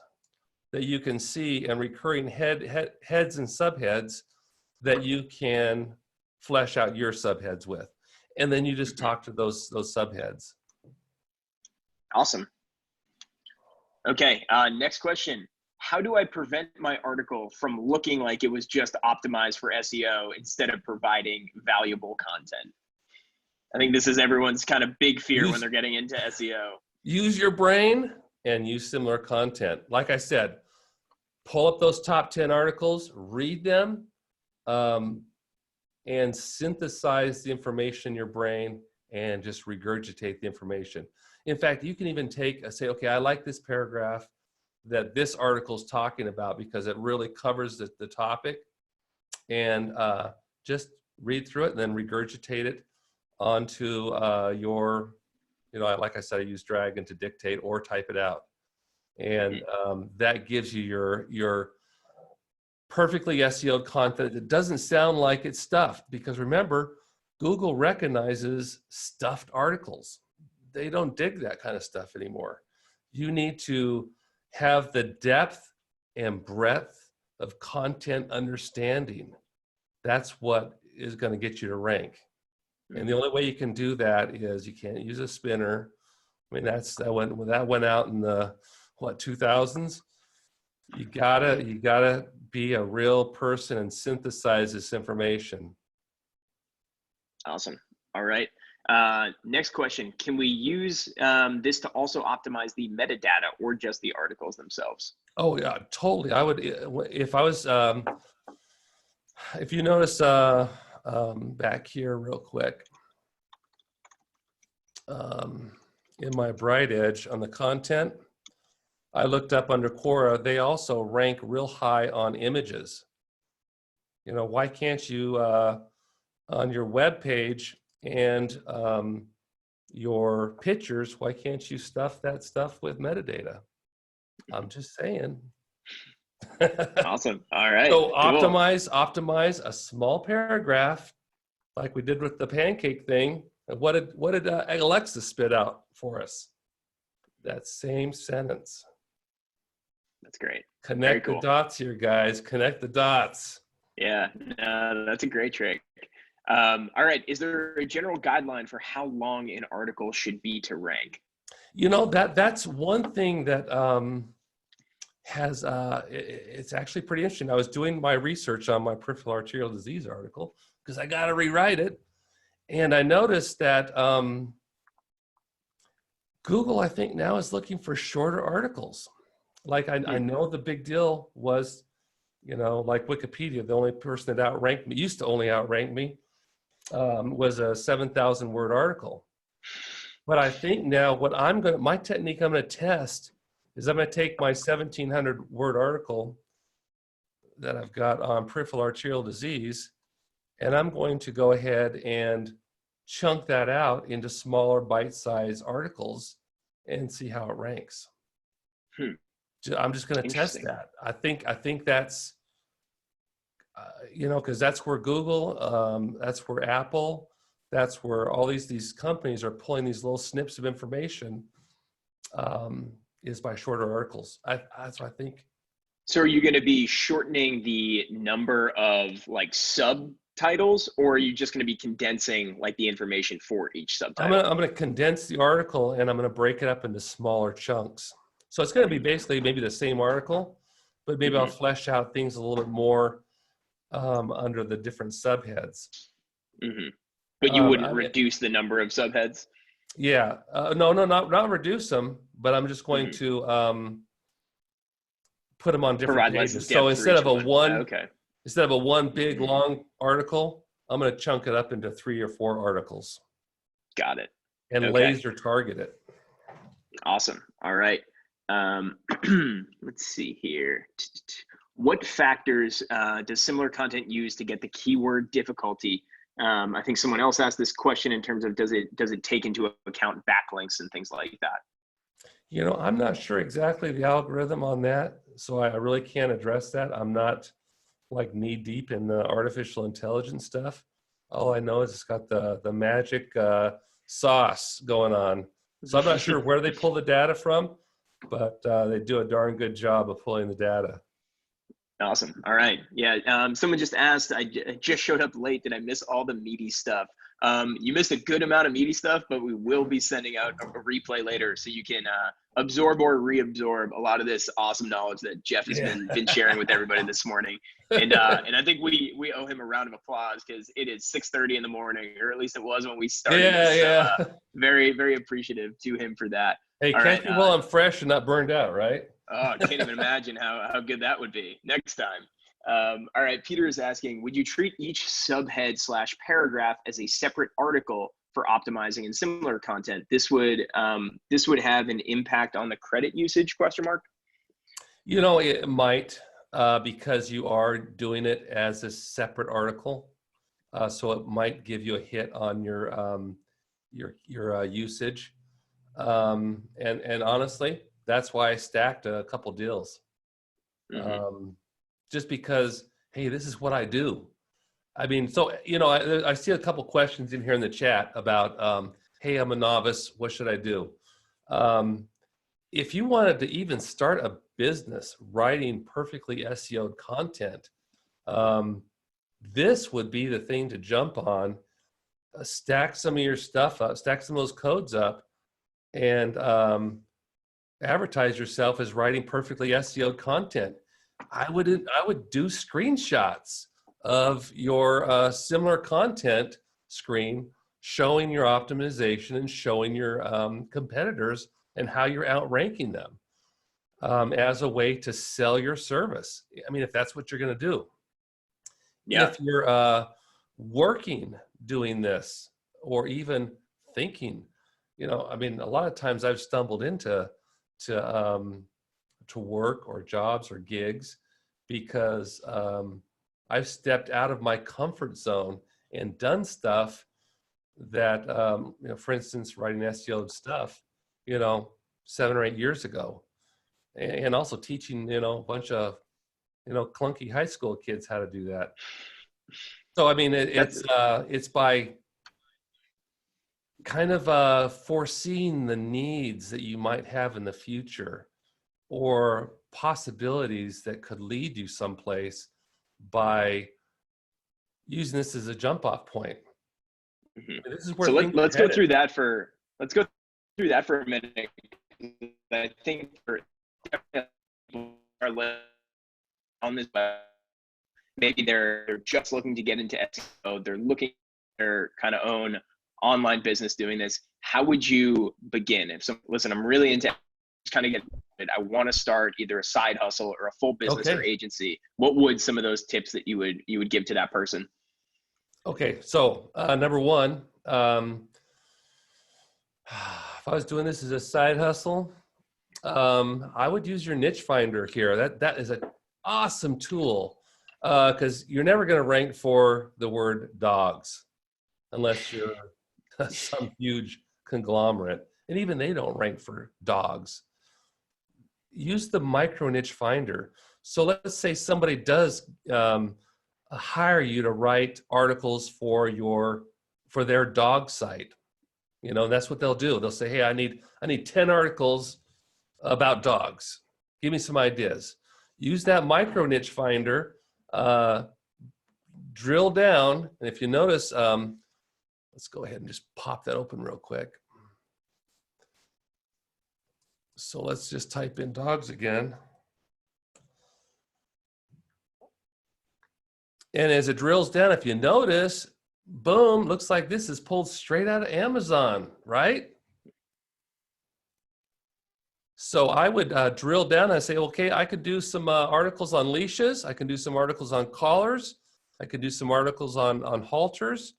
that you can see, and recurring heads and subheads that you can flesh out your subheads with. And then you just talk to those subheads. Awesome. Okay, next question. How do I prevent my article from looking like it was just optimized for SEO instead of providing valuable content? I think this is everyone's kind of big fear when they're getting into SEO. Use your brain and use SimilarContent. Like I said, pull up those top 10 articles, read them, and synthesize the information in your brain and just regurgitate the information. In fact, you can even say, okay, I like this paragraph that this article is talking about because it really covers the topic, and just read through it and then regurgitate it onto your, like I said, I use Dragon to dictate or type it out. And that gives you your perfectly SEO'd content that doesn't sound like it's stuffed, because remember, Google recognizes stuffed articles. They don't dig that kind of stuff anymore. You need to have the depth and breadth of content understanding. That's what is going to get you to rank. And the only way you can do that is you can't use a spinner. I mean, that went out in the 2000s. You gotta be a real person and synthesize this information. Awesome. All right. Next question. Can we use this to also optimize the metadata or just the articles themselves? Oh yeah, totally. I would, if I was, if you notice back here real quick. In my Bright Edge on the content, I looked up under Quora, they also rank real high on images. You know, why can't you, on your web page and your pictures, why can't you stuff that stuff with metadata? I'm just saying. Awesome. All right. So Cool. optimize a small paragraph like we did with the pancake thing. What did Alexa spit out for us? That same sentence. That's great. Connect Very the cool. dots here, guys. Connect the dots. Yeah, no, that's a great trick. All right. Is there a general guideline for how long an article should be to rank? You know, that's one thing that has it's actually pretty interesting. I was doing my research on my peripheral arterial disease article because I got to rewrite it, and I noticed that Google, I think now is looking for shorter articles. Like I know the big deal was, you know, like Wikipedia, the only person that outranked me, used to only outrank me, was a 7,000 word article. But I think now my technique I'm going to test is I'm going to take my 1,700 word article that I've got on peripheral arterial disease, and I'm going to go ahead and chunk that out into smaller bite-sized articles and see how it ranks. I'm just going to test that. I think that's, you know, because that's where Google, that's where Apple, that's where all these companies are pulling these little snips of information, is by shorter articles. That's what I think. So are you going to be shortening the number of like subtitles, or are you just going to be condensing like the information for each subtitle? I'm going to condense the article and I'm going to break it up into smaller chunks. So it's going to be basically maybe the same article, but maybe I'll flesh out things a little bit more under the different subheads. But you wouldn't reduce the number of subheads? Yeah, no, not reduce them, but I'm just going to put them on different pages. So instead of a one big long article, I'm going to chunk it up into 3 or 4 articles. Got it. And laser target it. Awesome. All right. Let's see here. What factors does SimilarContent use to get the keyword difficulty? I think someone else asked this question in terms of does it take into account backlinks and things like that? You know, I'm not sure exactly the algorithm on that, so I really can't address that. I'm not like knee deep in the artificial intelligence stuff. All I know is it's got the magic sauce going on. So I'm not sure where they pull the data from, but they do a darn good job of pulling the data. Awesome. All right. Yeah. Someone just asked, I just showed up late. Did I miss all the meaty stuff? You missed a good amount of meaty stuff, but we will be sending out a replay later so you can absorb or reabsorb a lot of this awesome knowledge that Jeff has been sharing with everybody this morning. And I think we owe him a round of applause because it is 6:30 in the morning, or at least it was when we started. So, very, very appreciative to him for that. Hey, catch me while I'm fresh and not burned out, right? Oh, I can't even imagine how good that would be next time. All right, Peter is asking, would you treat each subhead / paragraph as a separate article for optimizing in SimilarContent? This would have an impact on the credit usage, ? You know, it might, because you are doing it as a separate article. So it might give you a hit on your usage. And honestly, that's why I stacked a couple deals. Just because, hey, this is what I do. I mean, so, you know, I see a couple questions in here in the chat about, hey, I'm a novice, what should I do? If you wanted to even start a business writing perfectly SEO'd content, this would be the thing to jump on. Stack some of your stuff up, stack some of those codes up, and advertise yourself as writing perfectly SEO'd content. I would do screenshots of your SimilarContent screen showing your optimization and showing your competitors and how you're outranking them as a way to sell your service. I mean, if that's what you're going to do. If you're working doing this, or even thinking. I mean, a lot of times I've stumbled into work or jobs or gigs because I've stepped out of my comfort zone and done stuff that, for instance, writing SEO stuff, 7 or 8 years ago, and also teaching, a bunch of, clunky high school kids how to do that. So, I mean, it's by kind of foreseeing the needs that you might have in the future, or possibilities that could lead you someplace, by using this as a jump off point. Mm-hmm. This is where so let's go through that for a minute. I think for our on this, maybe they're just looking to get into SEO. They're looking at their kind of own online business doing this. How would you begin? Listen, I'm really into kind of get it. I want to start either a side hustle or a full business or agency. What would some of those tips that you would give to that person? Okay, so number one, if I was doing this as a side hustle, I would use your niche finder here. That is an awesome tool, because you're never going to rank for the word dogs unless you're some huge conglomerate, and even they don't rank for dogs. Use the micro niche finder. So let's say somebody does hire you to write articles for their dog site. That's what they'll do. They'll say, hey, I need 10 articles about dogs. Give me some ideas. Use that micro niche finder, drill down. And if you notice, let's go ahead and just pop that open real quick. So let's just type in dogs again. And as it drills down, if you notice, boom, looks like this is pulled straight out of Amazon, right? So I would drill down and say, okay, I could do some articles on leashes. I can do some articles on collars. I could do some articles on halters.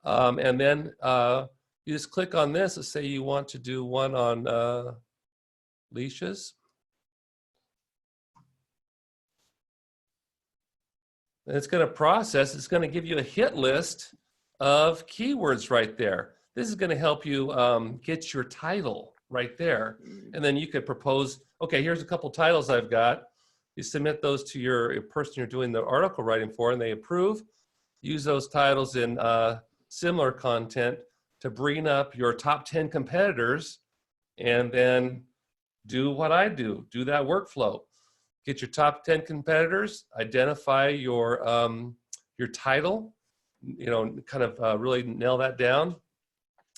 And then you just click on this and say you want to do one on leashes. And it's going to process. It's going to give you a hit list of keywords right there. This is going to help you get your title right there. And then you could propose, okay, here's a couple titles I've got. You submit those to your person you're doing the article writing for, and they approve. Use those titles in SimilarContent to bring up your top 10 competitors, and then do what I do that workflow. Get your top 10 competitors, identify your title, kind of really nail that down.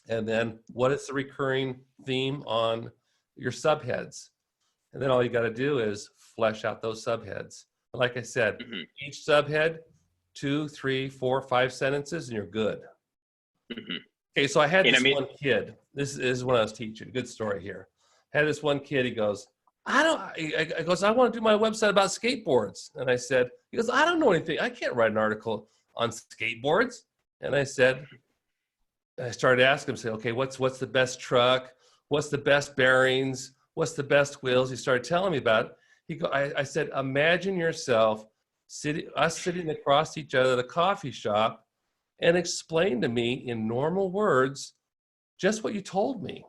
And then what is the recurring theme on your subheads? And then all you got to do is flesh out those subheads. Like I said, each subhead, 2, 3, 4, 5 sentences, and you're good. Okay, so I had one kid. This is when I was teaching. Good story here. I had this one kid. He goes, I want to do my website about skateboards. And I said, he goes, I don't know anything. I can't write an article on skateboards. And I started asking him, say, okay, what's the best truck? What's the best bearings? What's the best wheels? He started telling me about it. I said, imagine yourself sitting across each other at a coffee shop, and explain to me in normal words just what you told me.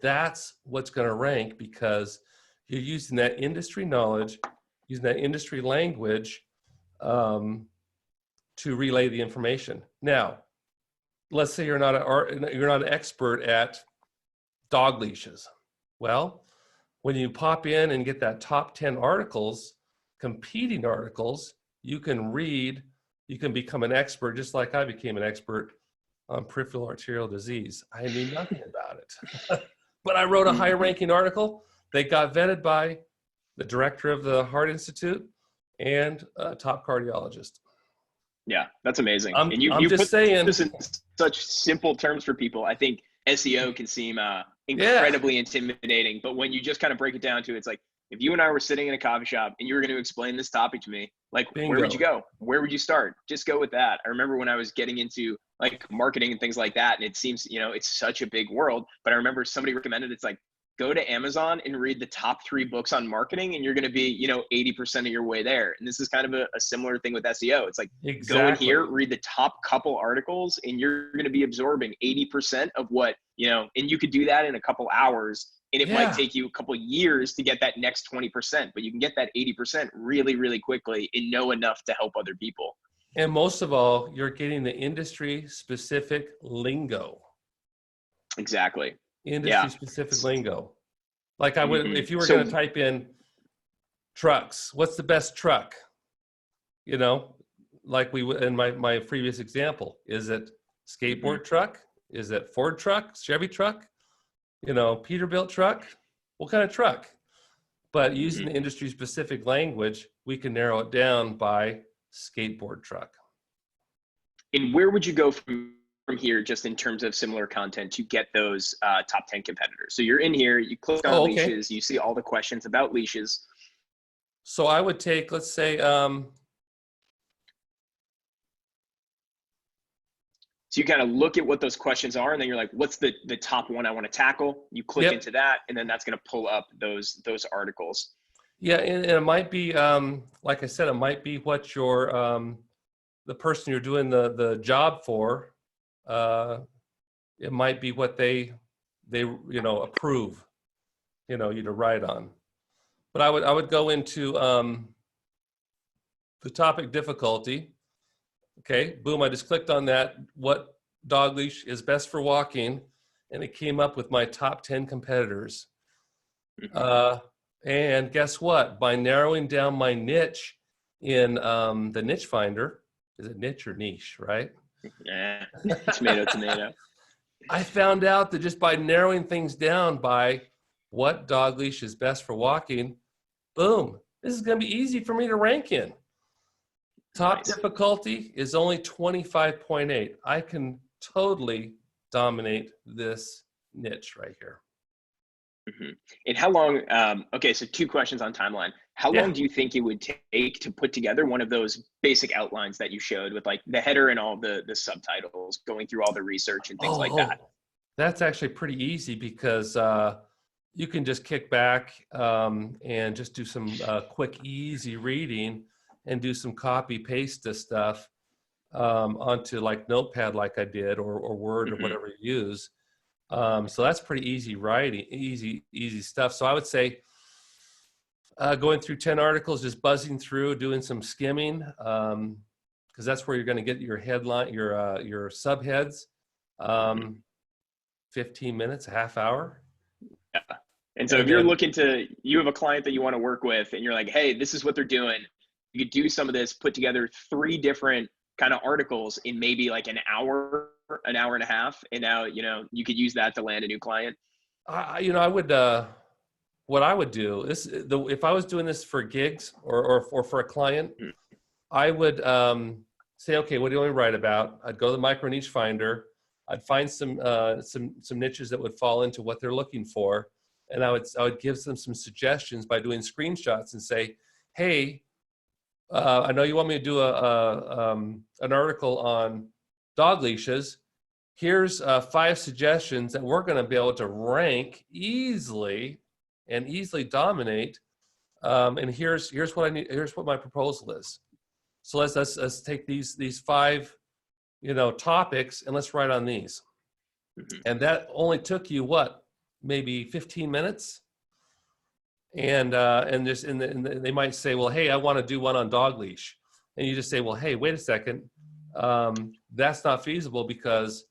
That's what's going to rank, because you're using that industry knowledge, using that industry language to relay the information. Now, let's say you're not an expert at dog leashes. Well, when you pop in and get that top 10 articles, competing articles, you can read, you can become an expert, just like I became an expert on peripheral arterial disease. I knew nothing about it. But I wrote a high-ranking article. They got vetted by the director of the Heart Institute and a top cardiologist. Yeah, that's amazing. I'm you just put saying this in such simple terms for people. I think SEO can seem incredibly intimidating, but when you just kind of break it down to, it's like, If you and I were sitting in a coffee shop and you were going to explain this topic to me, like, Bingo. where would you go? Where would you start? Just go with that. I remember when I was getting into like marketing and things like that, and it seems, you know, it's such a big world, but I remember somebody recommended, it's like, go to Amazon and read the top 3 books on marketing, and you're going to be, you know, 80% of your way there. And this is kind of a similar thing with SEO. It's like, go in here, read the top couple articles, and you're going to be absorbing 80% of what, you know, and you could do that in a couple hours, and it might take you a couple years to get that next 20%, but you can get that 80% really, really quickly and know enough to help other people. And most of all, you're getting the industry specific lingo. Exactly. Industry specific lingo. Like I would, if you were So, going to type in trucks, what's the best truck? You know, like we in my previous example, is it skateboard truck? Is it Ford truck, Chevy truck? You know, Peterbilt truck? What kind of truck? But using the industry specific language, we can narrow it down by skateboard truck. And where would you go from here, just in terms of similar content, to get those top 10 competitors? So you're in here, you click on leashes, you see all the questions about leashes. So I would take, let's say, so you kind of look at what those questions are, and then you're like, what's the top one I want to tackle? You click into that, and then that's going to pull up those articles. Yeah, and it might be, like I said, it might be what your the person you're doing the job for, it might be what they you know, approve, you know, you to write on. But I would go into the topic difficulty. Okay, boom, I just clicked on that, what dog leash is best for walking, and it came up with my top 10 competitors. And guess what? By narrowing down my niche in the niche finder, is it niche or niche, right? Yeah, tomato. I found out that just by narrowing things down by what dog leash is best for walking, boom, this is going to be easy for me to rank in. Top difficulty is only 25.8. I can totally dominate this niche right here. And how long, okay, so 2 questions on timeline. How long do you think it would take to put together one of those basic outlines that you showed with like the header and all the subtitles, going through all the research and things like that? That's actually pretty easy because you can just kick back and just do some quick, easy reading and do some copy paste stuff onto like Notepad like I did, or Word or whatever you use. So that's pretty easy writing, easy stuff. So I would say going through 10 articles, just buzzing through, doing some skimming, because that's where you're going to get your headline, your subheads. 15 minutes, a half hour. Yeah. And so if you're looking to, you have a client that you want to work with, and you're like, hey, this is what they're doing, you could do some of this, put together 3 different kind of articles in maybe like an hour and a half, and now, you know, you could use that to land a new client. You know, I would, what I would do is, if I was doing this for gigs or for a client, I would say, okay, what do you want me to write about? I'd go to the micro niche finder. I'd find some niches that would fall into what they're looking for, and I would give them some suggestions by doing screenshots and say, hey, I know you want me to do an article on dog leashes. Here's 5 suggestions that we're going to be able to rank easily and easily dominate. And here's what I need. Here's what my proposal is. So let's take these 5, you know, topics, and let's write on these. And that only took you what, maybe 15 minutes. And they might say, well, hey, I want to do one on dog leash, and you just say, well, hey, wait a second, that's not feasible because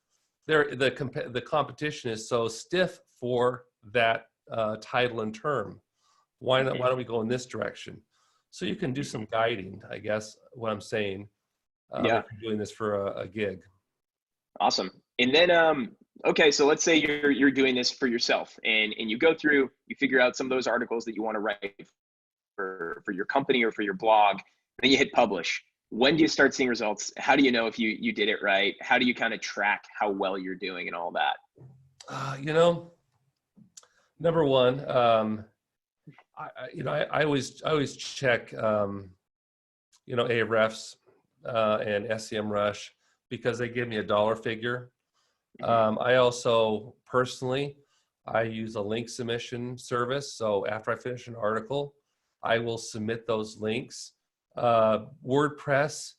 the competition is so stiff for that title and term. Why don't we go in this direction? So you can do some guiding, I guess, what I'm saying. If you're doing this for a gig. Awesome. And then, okay, so let's say you're doing this for yourself, and you go through, you figure out some of those articles that you want to write for your company or for your blog, then you hit publish. When do you start seeing results? How do you know if you did it right? How do you kind of track how well you're doing and all that? You know, number one, I always check, Ahrefs and SEMrush because they give me a dollar figure. I also personally, I use a link submission service. So after I finish an article, I will submit those links. WordPress,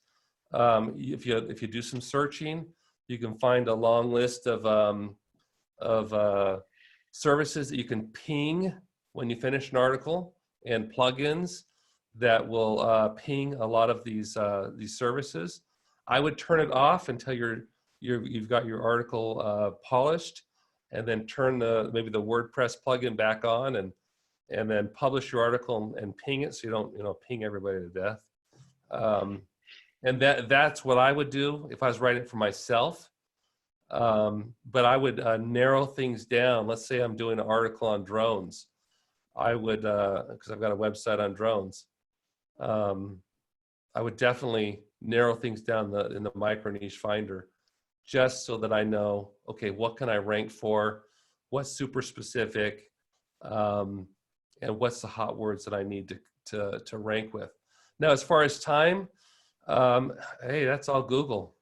if you do some searching, you can find a long list of services that you can ping when you finish an article, and plugins that will ping a lot of these services. I would turn it off until you've got your article polished, and then turn maybe the WordPress plugin back on, and then publish your article and ping it, so you don't ping everybody to death. And that's what I would do if I was writing it for myself. But I would narrow things down. Let's say I'm doing an article on drones. I would, because I've got a website on drones, I would definitely narrow things down in the micro niche finder, just so that I know, okay, what can I rank for? What's super specific? And what's the hot words that I need to rank with? Now, as far as time, hey, that's all Google.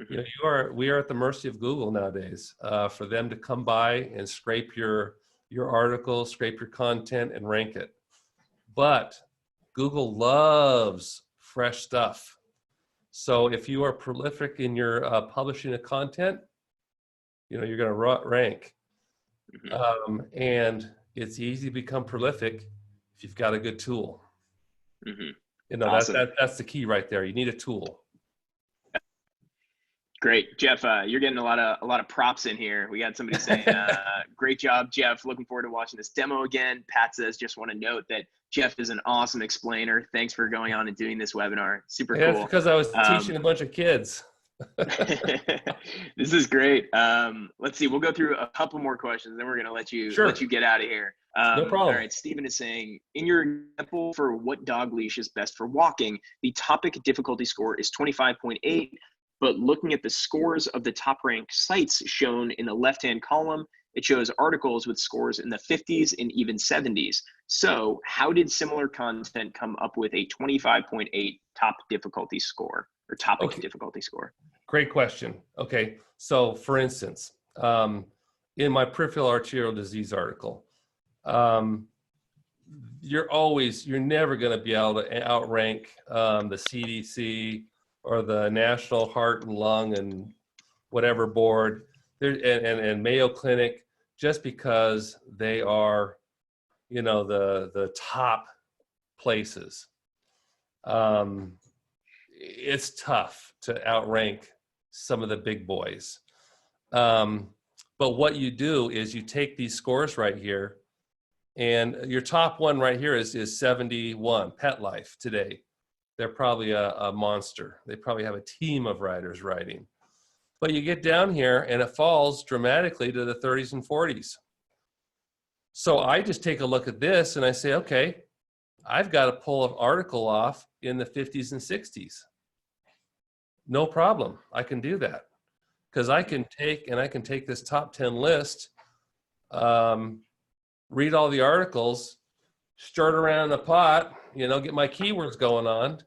We are at the mercy of Google nowadays, for them to come by and scrape your article, scrape your content, and rank it. But Google loves fresh stuff. So if you are prolific in your publishing of content, you're going to rank. And it's easy to become prolific if you've got a good tool. Awesome. That's the key right there. You need a tool. Great, Jeff. You're getting a lot of props in here. We got somebody saying, "Great job, Jeff. Looking forward to watching this demo again." Pat says, "Just want to note that Jeff is an awesome explainer. Thanks for going on and doing this webinar. Super cool." That's because I was teaching a bunch of kids. This is great. Let's see. We'll go through a couple more questions, then we're going to let you get out of here. No problem. All right. Stephen is saying, in your example for what dog leash is best for walking, the topic difficulty score is 25.8. But looking at the scores of the top ranked sites shown in the left-hand column, it shows articles with scores in the 50s and even 70s. So how did SimilarContent come up with a 25.8 top difficulty score, or topic difficulty score? Great question. Okay, so for instance, in my peripheral arterial disease article, you're never going to be able to outrank the CDC or the National Heart and Lung and whatever board there, and Mayo Clinic, just because they are, the top places. It's tough to outrank some of the big boys. But what you do is you take these scores right here, and your top one right here is 71, Pet Life today. They're probably a monster. They probably have a team of writers writing. But you get down here and it falls dramatically to the 30s and 40s. So I just take a look at this and I say, okay, I've got to pull an article off in the 50s and 60s. No problem. I can do that. Because I can take this top 10 list, read all the articles, stir it around in the pot, get my keywords going on,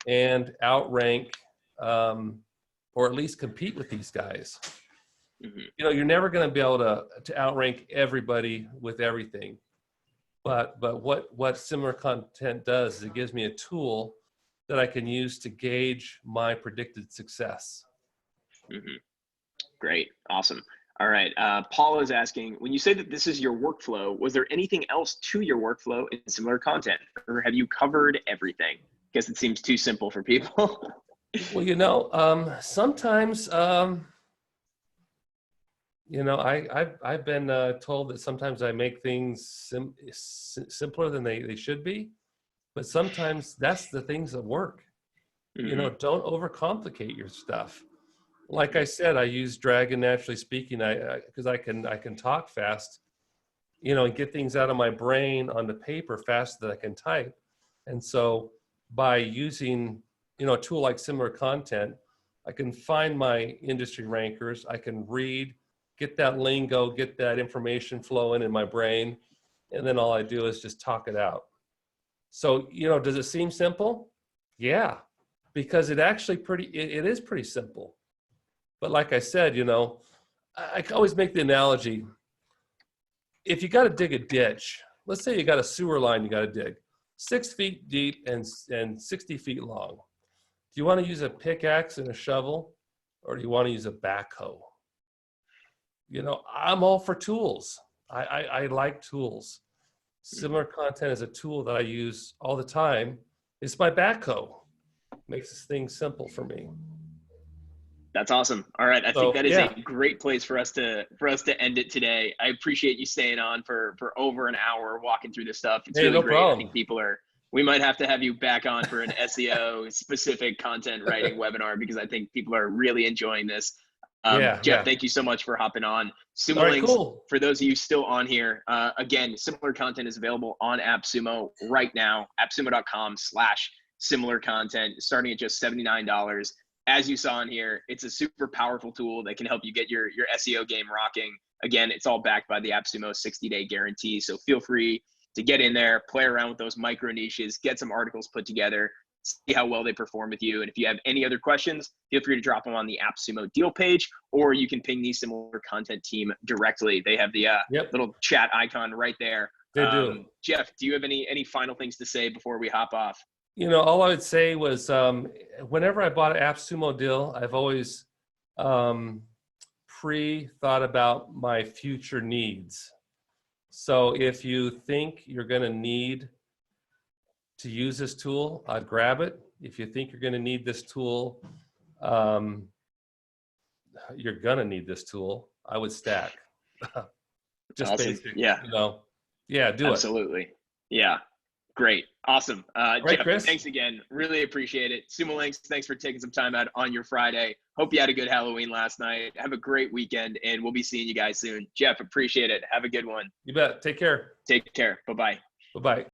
and outrank, or at least compete with these guys. You're never going to be able to outrank everybody with everything. But what SimilarContent does is it gives me a tool that I can use to gauge my predicted success. Great. Awesome. All right. Paul is asking, when you say that this is your workflow, was there anything else to your workflow in SimilarContent, or have you covered everything? I guess it seems too simple for people. Well, sometimes, I've been told that sometimes I make things simpler than they should be, but sometimes that's the things that work. Don't overcomplicate your stuff. Like I said, I use Dragon Naturally Speaking because I can talk fast, and get things out of my brain onto paper faster than I can type. And so by using, a tool like SimilarContent, I can find my industry rankers, I can read, get that lingo, get that information flowing in my brain, and then all I do is just talk it out. So, you know, does it seem simple? Yeah, because it actually it is pretty simple. But like I said, you know, I always make the analogy. If you got to dig a ditch, let's say you got a sewer line you got to dig, 6 feet deep and 60 feet long. Do you want to use a pickaxe and a shovel, or do you want to use a backhoe? You know, I'm all for tools. I like tools. SimilarContent is a tool that I use all the time. It's my backhoe. Makes this thing simple for me. That's awesome. All right. I So, think that is yeah. a great place for us to end it today. I appreciate you staying on for over an hour walking through this stuff. It's Hey, really no great. I problem. think we might have to have you back on for an SEO specific content writing webinar, because I think people are really enjoying this. Jeff, thank you so much for hopping on. All right, SimilarLinks, cool. for those of you still on here, again, SimilarContent is available on AppSumo right now, appsumo.com/SimilarContent, starting at just $79. As you saw in here, it's a super powerful tool that can help you get your SEO game rocking. Again, it's all backed by the AppSumo 60-day guarantee. So feel free to get in there, play around with those micro niches, get some articles put together, see how well they perform with you. And if you have any other questions, feel free to drop them on the AppSumo deal page, or you can ping the SimilarContent team directly. They have the little chat icon right there. They do. Jeff, do you have any final things to say before we hop off? You know, all I would say was whenever I bought an AppSumo deal, I've always pre-thought about my future needs. So if you think you're going to need to use this tool, I'd grab it. If you think you're going to need this tool, you're going to need this tool, I would stack. Just awesome. basic, yeah. You know, yeah, do Absolutely. Yeah. Great. Awesome. Right, Jeff, Chris? thanks again. Really appreciate it. Sumo Links, thanks for taking some time out on your Friday. Hope you had a good Halloween last night. Have a great weekend, and we'll be seeing you guys soon. Jeff, appreciate it. Have a good one. You bet. Take care. Take care. Bye-bye. Bye-bye.